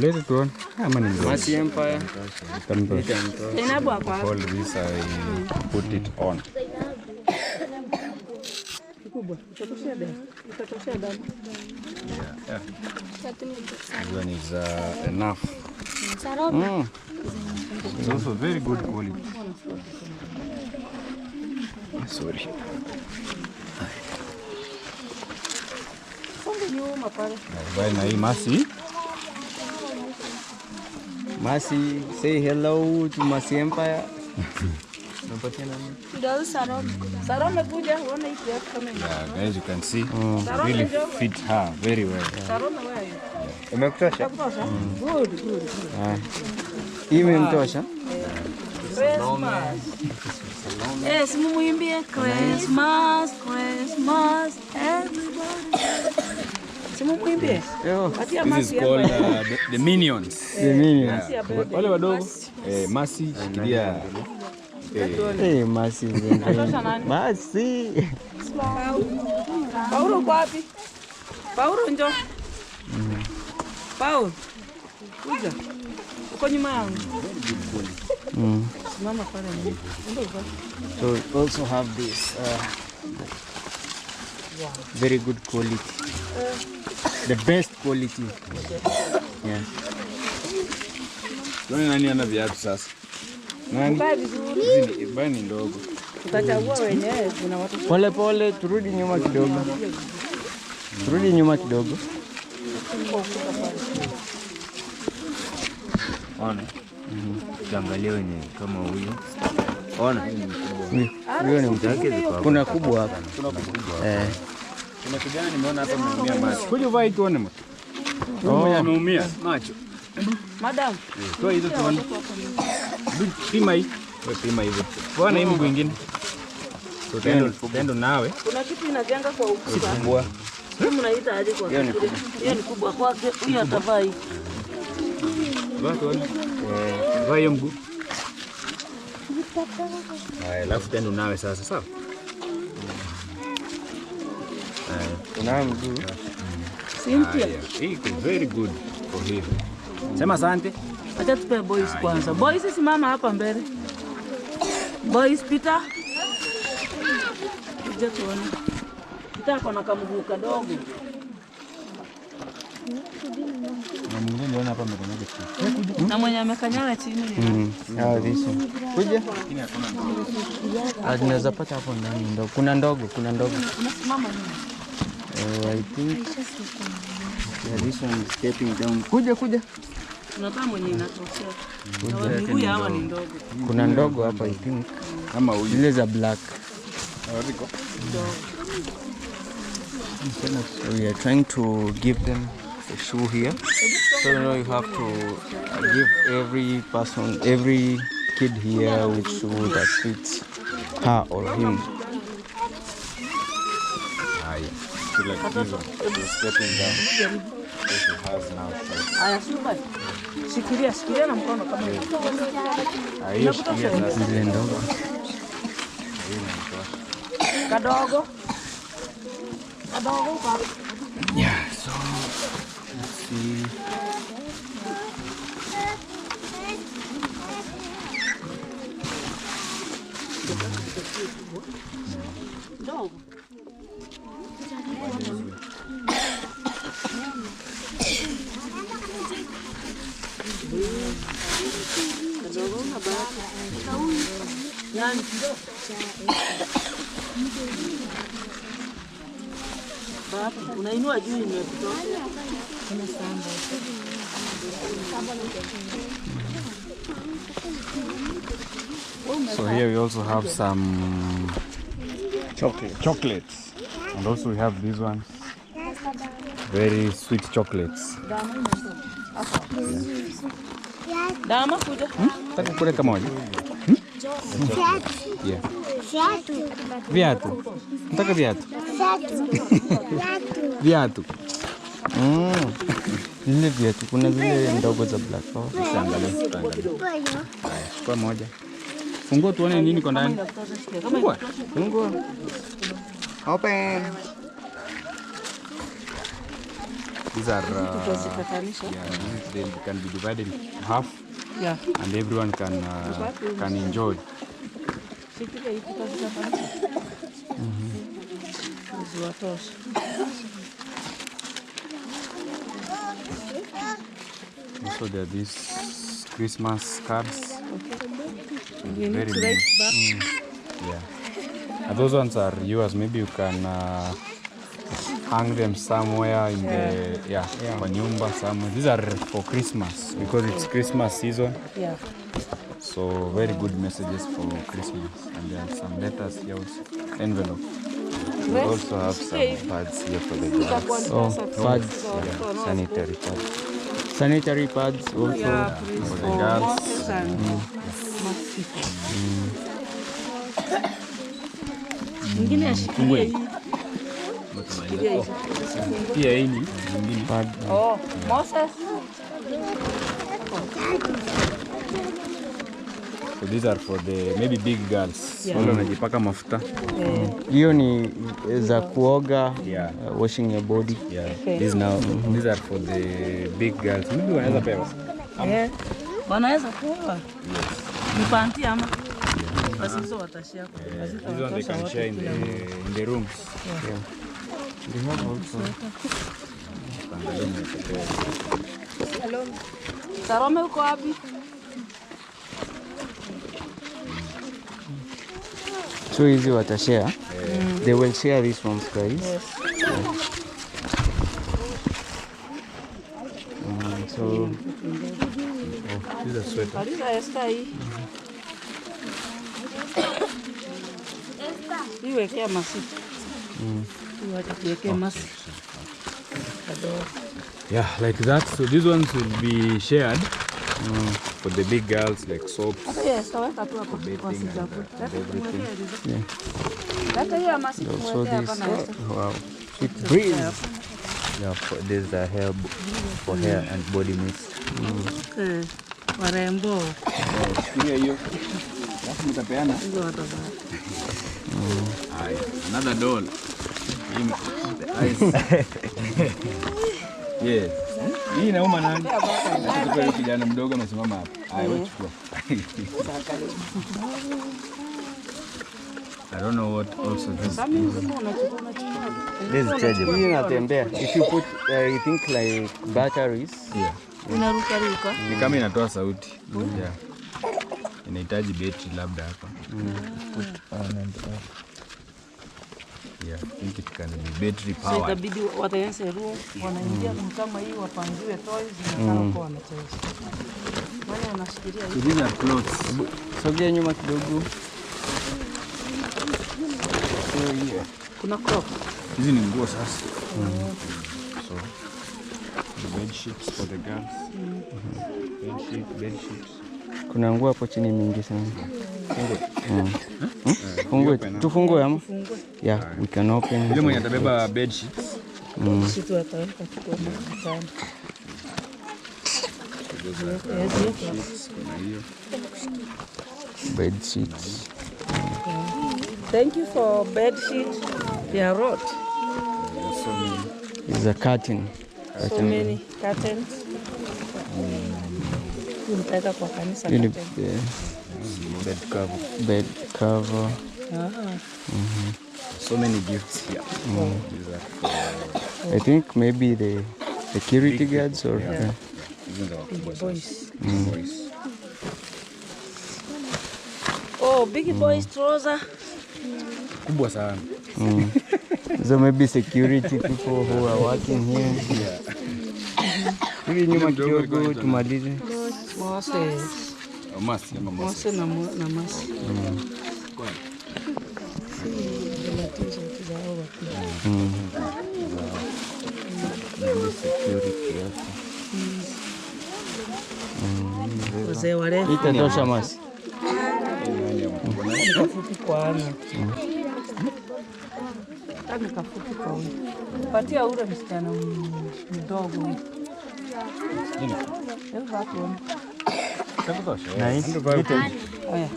Lete tuone kama ni mdogo. Mercy Empire. Itamtosha. Inabu hapa. All this I put it on. Kubwa. Utatoshea damu. Utatoshea damu. Yeah. This one is enough. It's also very good quality. Sorry. Nyuma pale. Bye na hii Masi. Mercy, say hello to Mercy Empire. Napatia nani? Ndio Sarome. Sarome kuja uone hii kiatu kama hivi. Yeah, guys, you can see really fit her very well. Sarome wewe. Imekutosha? Good. Hii imemtosha? Yes, mumuimbie Christmas, everybody. Simumuimbie. Atia This is Mercy called Empire. the Minions. The minions. Mercy ya bebe. Wale wadogo Masi shikilia Hey, Mercy. Natosha nani? Mercy. Paulo uko wapi? Paulo njoo. Paulo. Kuja. Uko nyuma yangu. Mama pale ni. So we also have this very good quality. The best quality. Yeah. Tuone nani ana viatu sasa. Nani? Kaa vizuri. Hizi bani ndogo. Tutachagua wenyewe kuna watu. Pole pole, turudi nyuma kidogo. Turudi nyuma kidogo. Ona. Ukiangalia wenye kama huyu. Ona. Huyo ni mtake. Kuna kubwa hapa. Kuna kijana nimeona hapa mwenye Masi. Kuja vai tuone mtu. Mmoja ameumia macho. Madam. Toa hizo tuone. Pima hii. Wewe pima hivyo. Bwana hii mguu mwingine. Tendo nawe. Kuna kitu inajenga kwa ukuta. Kubwa. Mnaita aje kwa kile? Hiyo ni kubwa kwake. Huyu atavaa hii. Watu wana. Vaa hiyo mguu. Haya, alafu tendo nawe sasa, sawa? Unawe mguu. Cynthia. Hii iko very good for him. Sema asante. Acha tupe boys kwanza. Boys simama hapa mbele. Boys Peter. Kuja tuone. Peter kuna kamguu kadogo. Na mwingine niona hapa amekanyaga chini. Na mwenye amekanyaga chini. This one. Kuja. Tunaweza pata hapo ndani ndogo. Kuna ndogo. Unasimama nini? I think this one is stepping down. Kuja. Unataka mwenye inatokea. Na miguu ya hawa ni ndogo. Kuna ndogo hapa I think. Kama huyu. Zile za black. Riko. So we are trying to give them a shoe here. So you have to give every kid here which shoe that fits her or him. Like this one. He's stepping down. He has now. Aya super. Shikilia na mkono kama hiyo. Hiyo shikilia sasa. Zile ndogo. Kadogo. Yeah, so let's see. Dogo. Unainua juu imekutoka. So here we also have some chocolates. And also we have these ones. Very sweet chocolates. Dama kuja. Nataka kule kama moja. Yeah. Viatu. Nataka viatu. Viatu. Zile viatu kuna zile ndogo za black. Angalia. Chukua moja. Fungua tuone nini kwa ndani. Fungua. Open. These are they can be divided in half. Yeah. And everyone can enjoy. Also there are these Christmas cards. Very nice. Yeah. And those ones are yours. Maybe you can hang them somewhere in the kwa nyumba somewhere. These are for Christmas because it's Christmas season. Yeah. So very good messages for Christmas. And there are some letters here also. Envelope. We also have some pads here for the girls. Oh, pads. Yeah. Sanitary pads. Sanitary pads also Yeah, For the girls. Mwingine ashikilie hii. Pia hii ni nyingine. pad. Oh, Moses. So these are for the maybe big girls. Yeah. Wale wanajipaka mafuta. Hiyo ni za kuoga, Yeah. washing your body. Yeah. Okay. These are for the big girls. Maybe wanaweza pewa. Wanaweza kuwa. Ni panty ama? Basi hizo watashare. These one they can share in the rooms. They have also Sarome uko wapi? so hizi watashare. They will share these ones, guys. Yes. So These are sweater. Aliza Esther hii. Iwekea masi. Iwacha tuwekee masi. Kadogo. Yeah, like that. So these ones will be shared for the big girls, like soaps, Yes, taweka tu hapo bathing kwa and sijabu. everything. Yeah. Leta hiyo ama Also sikumwekea this, hapa na Esther. wow, sweet breeze. Yeah, this is a hair for hair and body mist. Okay. Warembo. Hiyo. Alafu mtapeana. Hizo watazaa. Another doll. Yes. Hii inauma nani? Kwa kijana mdogo amesimama hapa. Haya, wewe chukua. I don't know what also this. This is chargeable. Hii inatembea. If you put, I think like batteries. Yeah. Inaruka ruka. Ni kama inatoa sauti. Yeah. Inahitaji betri labda hapa. Put on and off. Yeah, I think it can be battery So powered. itabidi watengeneze room, wanaingia kama hii wapangiwe toys na kwa wanacheza. Wale wanashikilia So these are clothes. Sogea nyuma kidogo. kuna crop. Hizi ni nguo sasa. So the bed sheets for the girls. Bed sheets. Kuna nguo hapo chini mingi sana. Fungue. Tufungue ama? Yeah, we can open. Yule mwenye atabeba bed sheets. Situ ataweka kwa mtandao. Bed sheets. Thank you for bed sheet. They are wrought. It's a curtain. So many curtains. Tunataka kwa kanisa Really, curtain. bed cover. Bed cover. So many gifts here. These are I think maybe the security guards or these are Big boys. boys. Oh, big boys trouser. Kubwa sana. so maybe security people who are working here. Hivi nyuma kidogo tumalize. Moses. Masi ama masi. Mose na Masi. Wazee warefu Itatosha Masi. ni kafupi kwa ana. Ni kafupi kwa huyu. Patia ule msichana mdogo. Hebu hapo. Nice. Haya.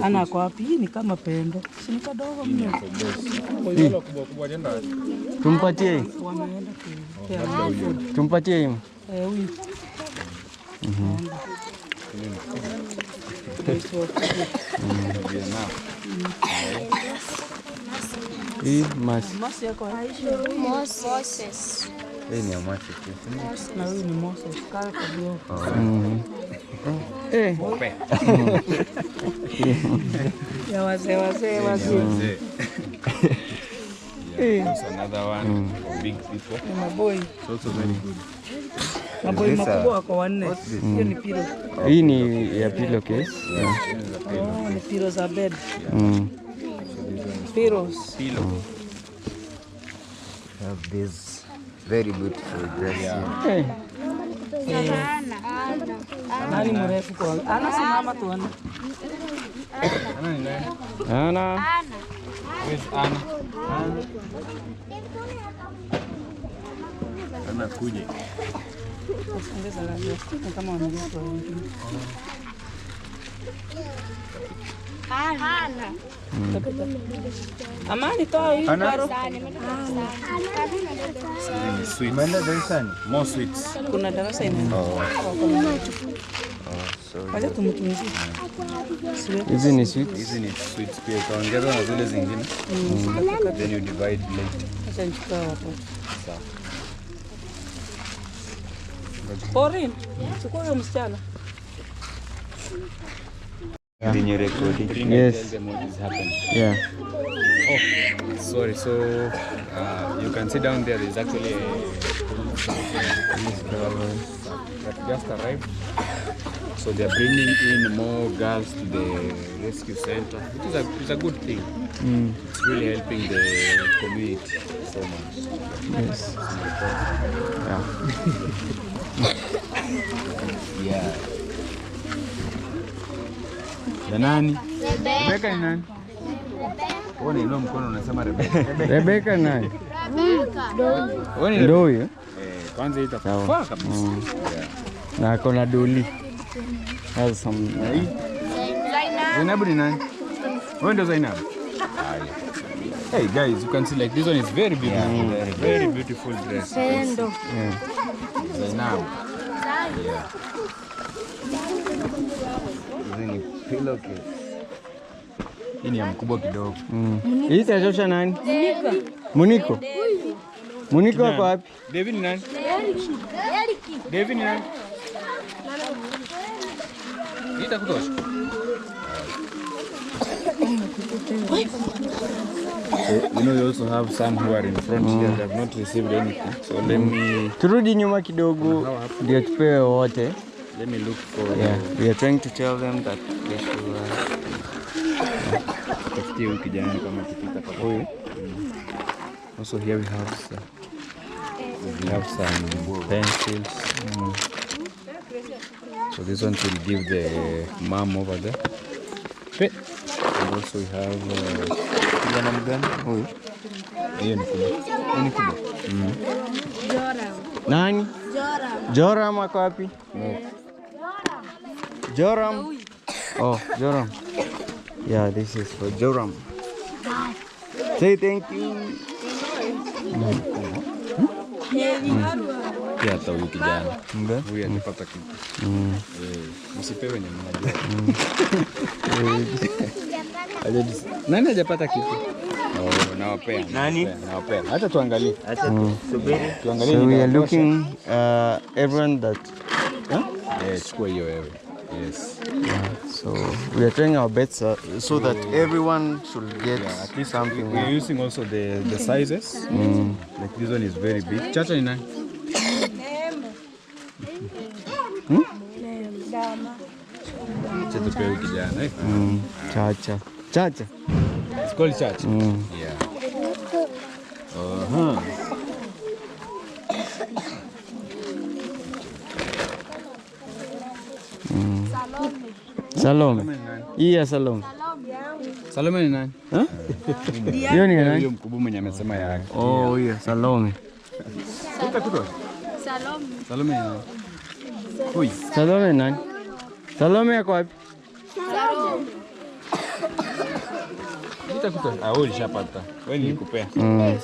Ana kwa wapi? Hii ni kama pendo. Si ni kadogo mno. Tumpatie. Wanaenda kupea. Tumpatie hii. Huyu. Hii Masi. Masi yako Moses. Hii ni ya Masi tu. na huyu ni Moses. Kale kadogo. Ya wazee. There's another one for big people. Ni maboi. It's also very good. Maboi makubwa wako wanne. Hiyo ni pilo. Hii ni ya pillowcase. Yeah. Oh, ni pilo za bed. Pillows. Have this very beautiful dress here. Nani mrefu kwa? Ana simama tuone. Ana. Where's Anna? Anna kuje. Ongeza rangi. Ni kama wanaletwa wengine. Hana. Amani toa hii karo. More sweets. Kuna darasa inaenda. Wacha tumtunzie. Hizi ni sweet. Hizi ni sweets pia utaongeza na zile zingine. Then you divide later. Acha nichukue watoto. Porin, chukua huyo msichana. When you recording. Yes. Tell them what is happening. Yeah. Oh, sorry. So you can see down there. There's actually a police car that just arrived. So they are bringing in more girls to the rescue center, which is a good thing. It's really helping the community so much. Yes. Yeah. Ya nani? Rebecca ni nani? Wewe ni ilo mkono unasema Rebecca. Rebecca nani? Wewe Ndio huyo. Kwanza itafaa kabisa. Na kona doli. Has some. Zainabu ni nani? Wewe ndio Zainabu? Hey guys, you can see like this one is very beautiful. Very beautiful dress. Pendo. Zainabu. Yeah. Hizi ni pillowcase. Hii ni ya mkubwa kidogo. Hii itatosha nani? Muniko. Muniko wako wapi? David ni nani? David ni nani? Hii itakutosha? You know, you also have some who are in front here that have not received anything. So let me Turudi nyuma kidogo ndio tupewe wote. let me look for We are trying to tell them that they should tafutie huyu kijana kama tukipita kwa huyu. Also here we have some pencils. So this one will give the mom over there. And also we have kijana mgani huyu? Hiyo ni kubwa. Hiyo ni kubwa. Nani? Joram ako wapi? Joram. Oh, Joram. Yeah, this is for Joram. Say thank you. Pia hata huyu kijana. Huyu atapata kitu. Msipewe wenye mnajua. Nani hajapata kitu? Oh, nawapea. Nani? Nawapea. Acha tuangalie. Acha tusubiri. Tuangalie. So we are looking everyone that Chukua hiyo wewe. Yes. so we are trying our best so that everyone should get At least something. we are using also the sizes. Like this one is very big. Chacha ni nani? Chacha tupewe huyu kijana. Chacha. Chacha. It's called Chacha. Yeah. Salome. Hii ya Salome. Salome ni nani? Hiyo ni Huyo nani? mkubwa mwenye amesema yake. Oh, hiyo Salome. Salome ni nani? Huyu. Salome nani? Salome yako wapi? Nitakuta. Wewe ulishapata. Wewe nilikupea.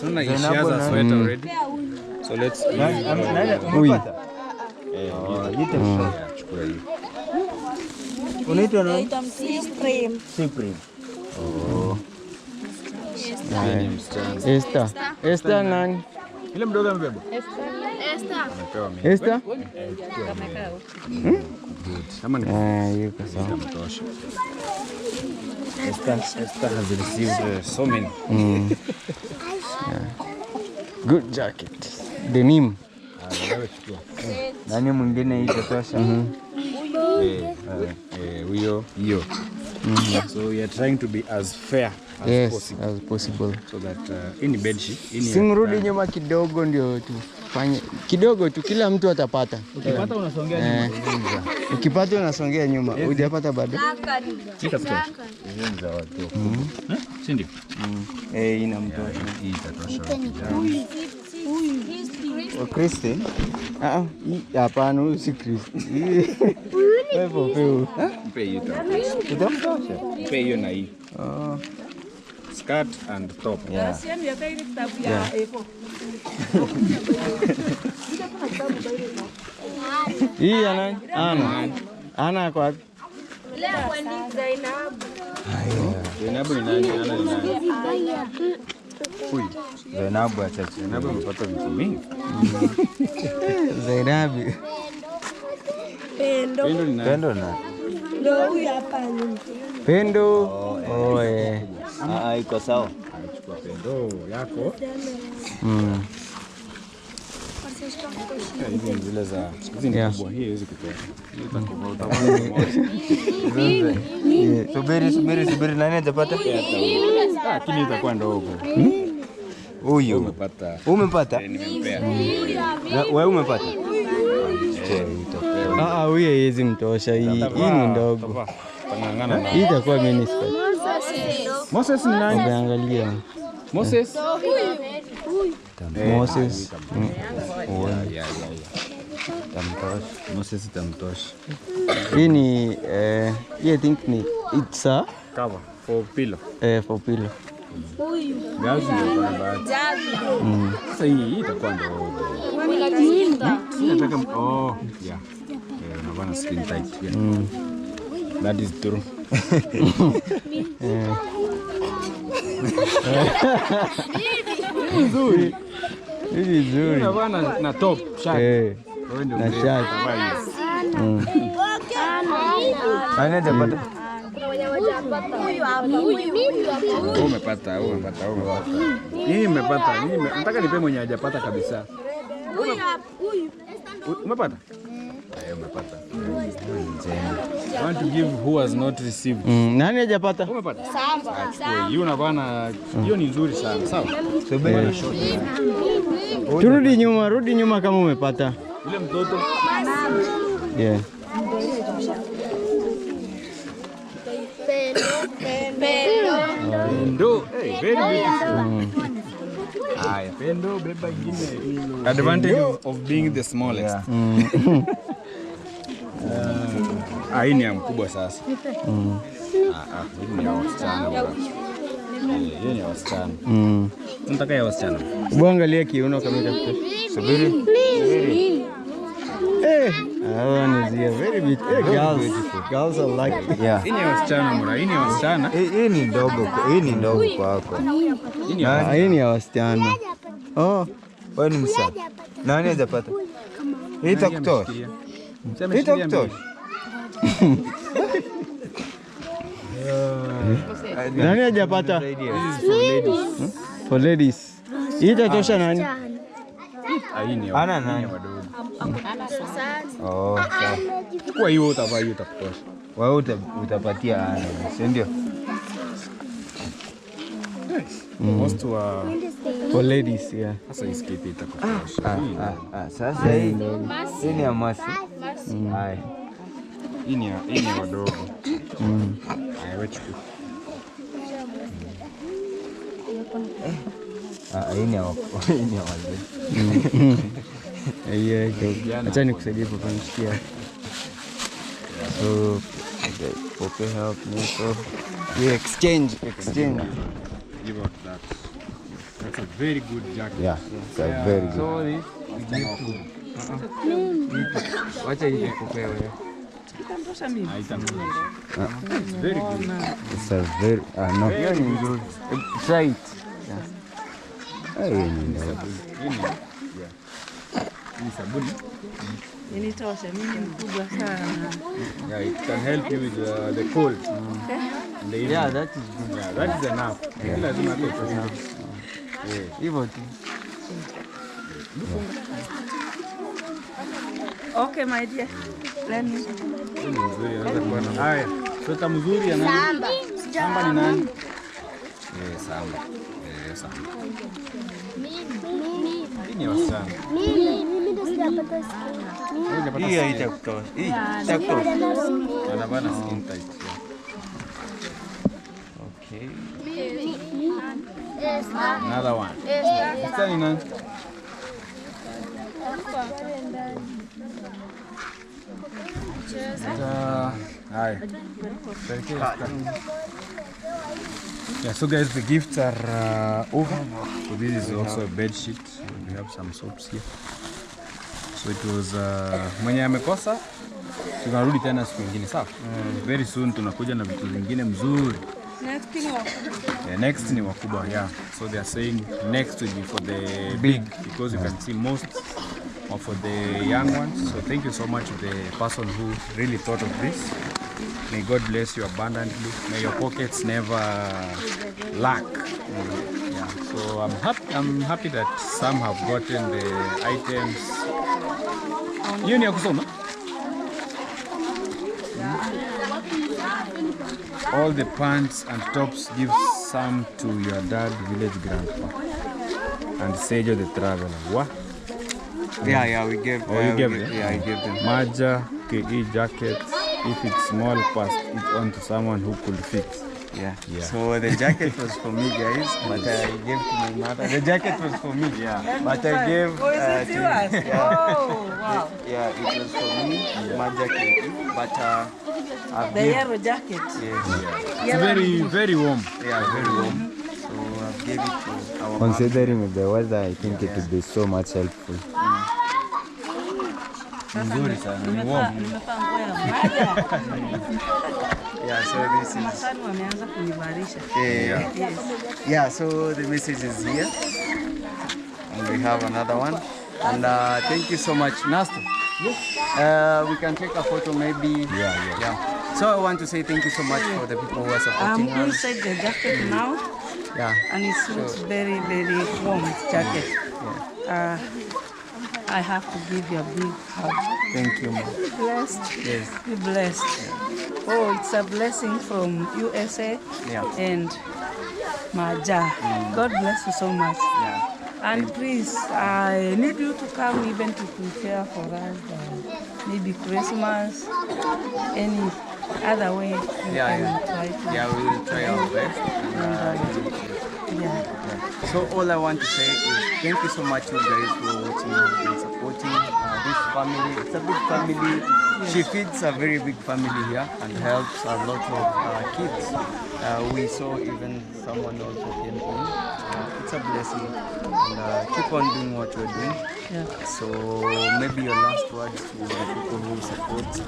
So na she has a sweater already. So let's Huyu. chukua hiyo. Unaitwa nani? Supreme. Supreme. Yeye ni msichana. Esther. Esther nani? Ile mdogo amebeba. Esther. Amepewa mimi. Esther? Kama ni Yuko sawa. kutosha. Esther has received so many. Good jacket. Denim. Wewe chukua. Nani mwingine hii itatosha? Huyo hiyo. So we are trying to be as fair as Yes, possible as possible. so that any bed sheet, Simrudi nyuma kidogo ndio tufanye kidogo tu, kila mtu atapata. ukipata unasongea nyuma. Ukipata unasongea nyuma. Hujapata bado? Itafuta. Hizo za watu. Si ndio? Inamtosha. Hii itatosha. O Christian? Hapana, huyu si Christian. Wewe peo. Mpe hiyo Itamtosha. Mpe hiyo na hii. Skirt and top. Hii ya nani? Ana. Ana yako wapi? Zainabu ni nani? Ana ni nani? Huyu. Zainabu achache. Zainabu amepata vitu mingi. Zainabi. Pendo ni nani? Pendo na. Pendo. Iko sawa. Chukua pendo yako. Hizi ni zile za hizi ni Yeah. kubwa, hii haiwezi kutoa. Hii itakuwa Subiri, nani hajapata? lakini itakuwa ndogo. Huyu. Umepata. Umepata? Nimempea. Wewe umepata? Huyu haiwezi mtosha. Hii ni ndogo. Hii itakuwa mini skirt. Moses ni nani? Umeangalia. Moses. Moses. Moses tamtosha. Hii ni I think ni it's a Cover for pillow. for pillow. Girls ndio kwa bahati. Sasa hii itakuwa ndogo. Nataka yeah. Unavana skin tight. Yeah. That is true. Nzuri. Hii ni nzuri. Unavana na top shirt. Na shirt. Anajapata. Umepata. Hii nimepata. Nataka nipe mwenye hajapata kabisa. Umepata? Umepata. I want to give who has not received. Nani hajapata? Umepata? Hiyo unavana, hiyo ni nzuri sana. Sawa? Rudi nyuma kama umepata. Yule mtoto. Yeah. Pendo. Hey, very beautiful. Pendo, beba ingine. Advantage of being the smallest. Hii ni ya mkubwa sasa. Hii ni ya wasichana. Hii ni ya wasichana. Nataka ya wasichana. Angalia kiuno kama itakuwa. Subiri. Very beautiful. Girls are like. Yeah. Hii ni ya wasichana mura. Hii ni ya wasichana. Hii ni ndogo. Hii ni ndogo kwako. Hii ni ya wasichana. Wewe ni msa. Nani hajapata? Hii itakutosha. Hii itakutosha. Nani hajapata? For ladies. Hii itatosha nani? Hii ni Ana nani? wadogo. Sawa. Kwa hiyo utavaa hiyo itakutosha. Wewe utapatia ana, si ndio? Most wa For ladies, yeah. sasa iskipi itakutosha. Sasa hii ni ya masi. Haya. Hii ni wadogo. Haya wewe chukua. Hii ni ya wazee. Acha nikusaidie kwa kumshikia. So, okay, help me. So, we exchange. Give out that. That's a very good jacket. Yeah, it's a very good. So, this wacha hii kupewe. It's very good. It's a very no. Hiyo ni nzuri. Try it. Ni sabuni. Initosha, mimi mkubwa sana. Yeah, it can help you with the cold. Yeah, that is good. Yeah, that is enough. Lazima tu. Hivyo tu. Okay, my dear. Let me. Nzuri, anaweza kuwa na haya. Sweta mzuri ya nani? Samba ni nani? Samba. Samba. Hii ni wasichana. Hii haitakutosha. Hii itakutosha. Wanavaa na skin tight. Okay. Another one. Sasa ni nani? Hi. Yeah, so guys, the gifts are over. So this is also a bed sheet. We have some soaps here. So it was mwenye amekosa tunarudi tena siku nyingine sawa. Very soon tunakuja na vitu vingine mzuri. Next ni wakubwa, yeah. So they are saying next will be for the big because you can see most are for the young ones. So thank you so much to the person who really thought of this. May God bless you abundantly. May your pockets never lack. Yeah. So I'm happy that some have gotten the items. Hiyo ni ya kusoma. All the pants and tops, give some to your dad, village grandpa. and Sejo the Traveler. What? Yeah, we gave. Oh, you gave them? Yeah, I gave them. Maja KE jackets. If it's small, pass it on to someone who could fix. Yeah. Yeah. So the jacket was for me, guys, but I gave to my mother. The jacket was for me. Yeah. But I gave. Oh, is it to, yours? yeah. Oh, wow. Yeah, it was for me, my jacket. But I've The gave, yellow jacket. yes, It's very, very warm. yeah, very warm. So I've gave it to our mom. Considering the weather, I think it would be so much helpful. Nzuri sana, ni warm. Nimevaa nguo ya Maja. Yeah, so this is. Masani wameanza kunibarisha. Yeah. Yes. Yeah, so the message is here. And we have another one. And thank you so much, Nasto. We can take a photo maybe. Yeah. So I want to say thank you so much for the people who are I'm supporting us. inside the jacket now, Yeah. and it looks very, very warm jacket. I have to give you a big hug. Thank you, Mom. Be blessed. Yes. Be blessed. Oh, it's a blessing from USA Yeah. and Maja. God bless you so much. Yeah. And please, I need you to come even to prepare for us, maybe Christmas, any other way you Yeah, can yeah. try to. Yeah, we will try our best. Yeah. So all I want to say is thank you so much, you guys, for watching and supporting this family. It's a big family. She feeds a very big family here and helps a lot of kids. We saw even someone also came in. It's a blessing. And keep on doing what you're doing. Yeah. So maybe your last words to the people who support.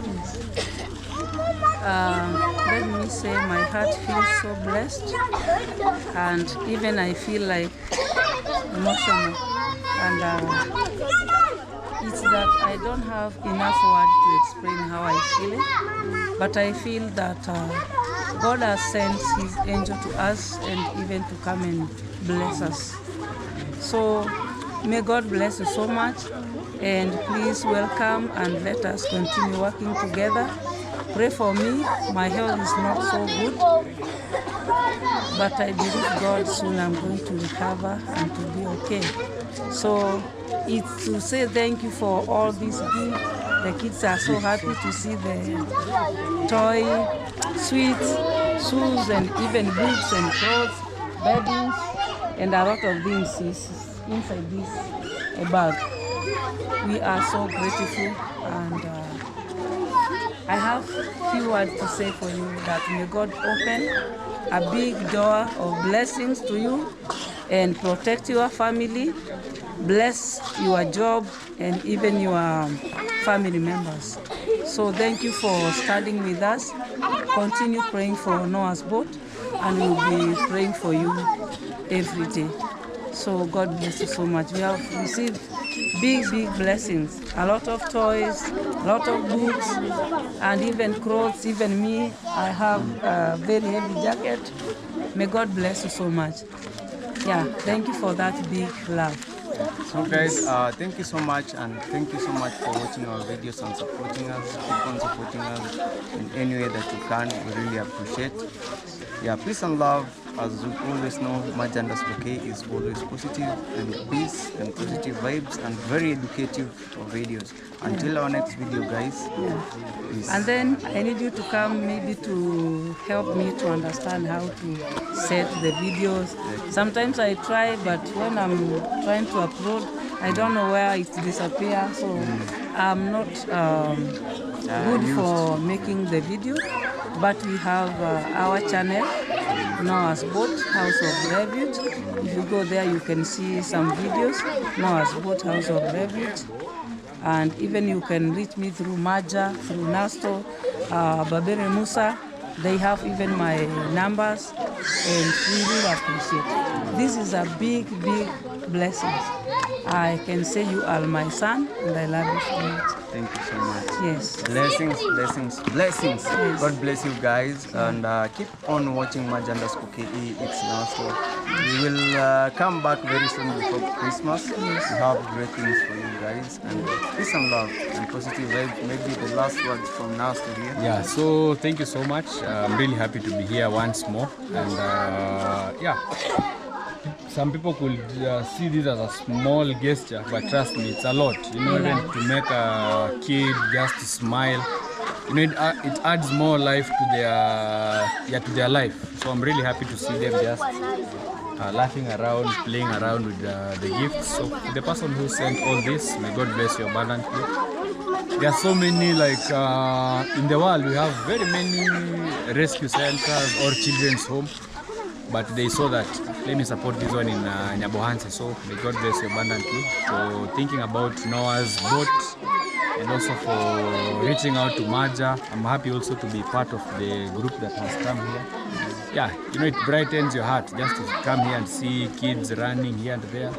Let me say my heart feels so blessed, and even I feel like emotional. And it's that I don't have enough words to explain how I feel it, but I feel that God has sent His angel to us and even to come and bless us. So may God bless you so much, and please welcome and let us continue working together. Pray for me. My health is not so good, but I believe God soon I'm going to recover and to be okay. So it's to say thank you for all these gifts. The kids are so happy to see the toy, sweets, shoes, and even books and clothes, beddings, and a lot of things is inside this bag. We are so grateful, and I have few words to say for you, that may God open a big door of blessings to you and protect your family, bless your job and even your family members. So thank you for studying with us. Continue praying for Noah's boat, and we'll be praying for you every day. So God bless you so much. We have received big blessings, a lot of toys, a lot of books, and even clothes. Even me, I have a very heavy jacket. May God bless you so much. Yeah, thank you for that big love. So guys, thank you so much, and thank you so much for watching our videos and supporting us. Keep on supporting us in any way that you can. We really appreciate. Yeah, peace and love. As you always know, Maja_K is always positive and peace and positive vibes and very educative videos. Until our next video, guys. Peace. And then I need you to come maybe to help me to understand how to set the videos. Sometimes I try, but when I'm trying to upload, I don't know where it disappears. So I'm not good for making the video. But we have our channel, Noah's Boat, House of Refuge. If you go there, you can see some videos, Noah's Boat, House of Refuge. And even you can reach me through Maja, through Nasto, Babere Musa. They have even my numbers, and we really appreciate. This is a big blessing. I can say you are my son, and I love you so much. Thank you so much. Yes. Blessings. Yes. God bless you guys, and keep on watching Maja_K. It's now so. We will come back very soon before Christmas. We have great things for you guys, and peace and love and positive vibes. Maybe the last words from now to here. Yeah, so thank you so much. I'm really happy to be here once more, and yeah, some people could see this as a small gesture, but trust me, it's a lot. You know, even to make a kid just to smile, you know, it adds more life to their life. So I'm really happy to see them just laughing around, playing around with the gifts. So the person who sent all this, may God bless you abundantly. There are so many, like in the world, we have very many rescue centers or children's home, but they saw that, let me support this one in Nyabohanse. So may God bless you abundantly for thinking about Noah's boat and also for reaching out to Maja. I'm happy also to be part of the group that has come here. Yeah, you know, it brightens your heart just to come here and see kids running here and there.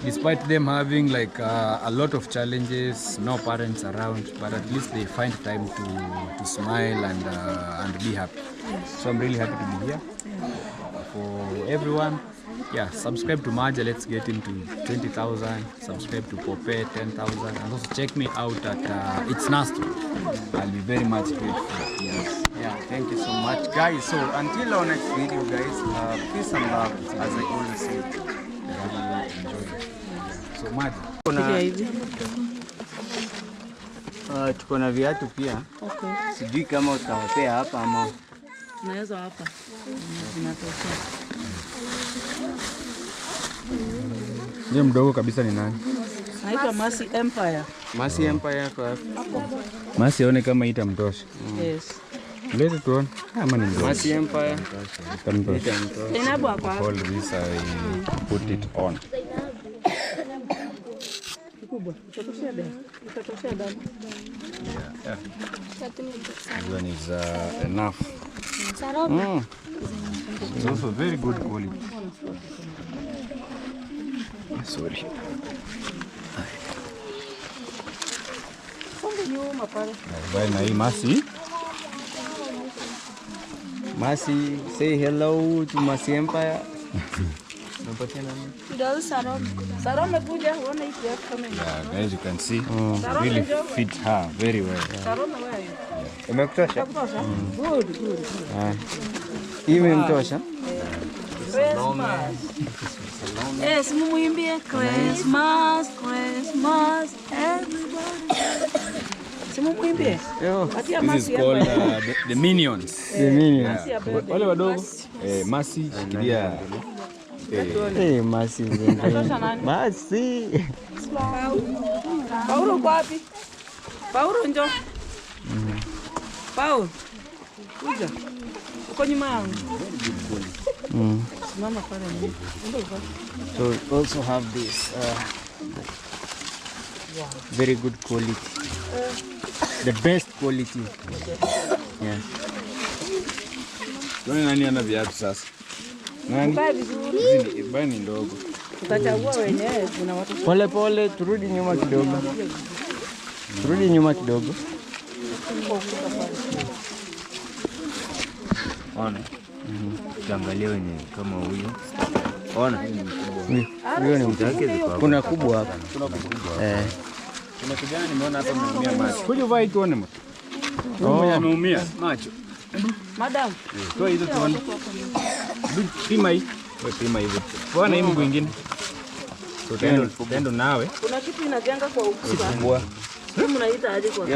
Despite them having like a lot of challenges, no parents around, but at least they find time to smile and be happy. So I'm really happy to be here. For everyone, yeah, subscribe to Maja, let's get him to 20,000. Subscribe to Pope, 10,000. And also check me out at It's Nasto. I'll be very much grateful. Yes. Yeah, thank you so much, guys. So until our next video, guys, peace and love, as I always say. Enjoy. So Maja. Tuko na viatu pia. Okay. Sijui kama utawapea hapa ama Naweza hapa. Zinatosha. Ndiye mdogo kabisa ni nani? Naitwa Mercy Empire. Mercy Empire yako hapo. Mercy aone kama itamtosha. Yes. Lete tuone. Ama ni mdogo. Mercy Empire. Itamtosha. Inabu hapa. All this I put it on. Kubwa. Utatoshea damu. Utatoshea damu. Yeah. This one is enough. It's also very good quality. Sorry. Bye na hii Mercy. Mercy, say hello to Mercy Empire. Sarome kuja uone hiki kama hivi. Yeah, guys, you can see really fit her very well. Sarome wewe. Imekutosha? Good. Imemtosha? Christmas. Yes, mumuimbie Christmas, everybody. Simumuimbie. Atia This is Mercy called Empire. the Minions. The Minions. Wale wadogo. Mercy shikilia. Hey, Mercy. Mercy. Paulo uko wapi? Paulo njoo. Paulo. Kuja. Uko nyuma yangu. Mama pale ni. So we also have this very good quality. The best quality. Yeah. Tuone nani ana viatu sasa. Nani? Bye vizuri. Bani ndogo. Tutachagua wenyewe, kuna watu Pole pole, turudi nyuma kidogo. Turudi nyuma kidogo. Ona. Ukiangalia wenye kama huyu. Ona. Huyo ni mtake. Kuna kubwa hapa. Kuna kijana nimeona hapa ameumia macho. Kuja vai tuone mtu. Oh, ameumia macho. Madam. Toa hizo tuone. Pima hii. Wewe pima hivyo. Bwana hii mguu mwingine. Tendo nawe. Kuna kitu inajenga kwa ukubwa. Mnaita aje kwa?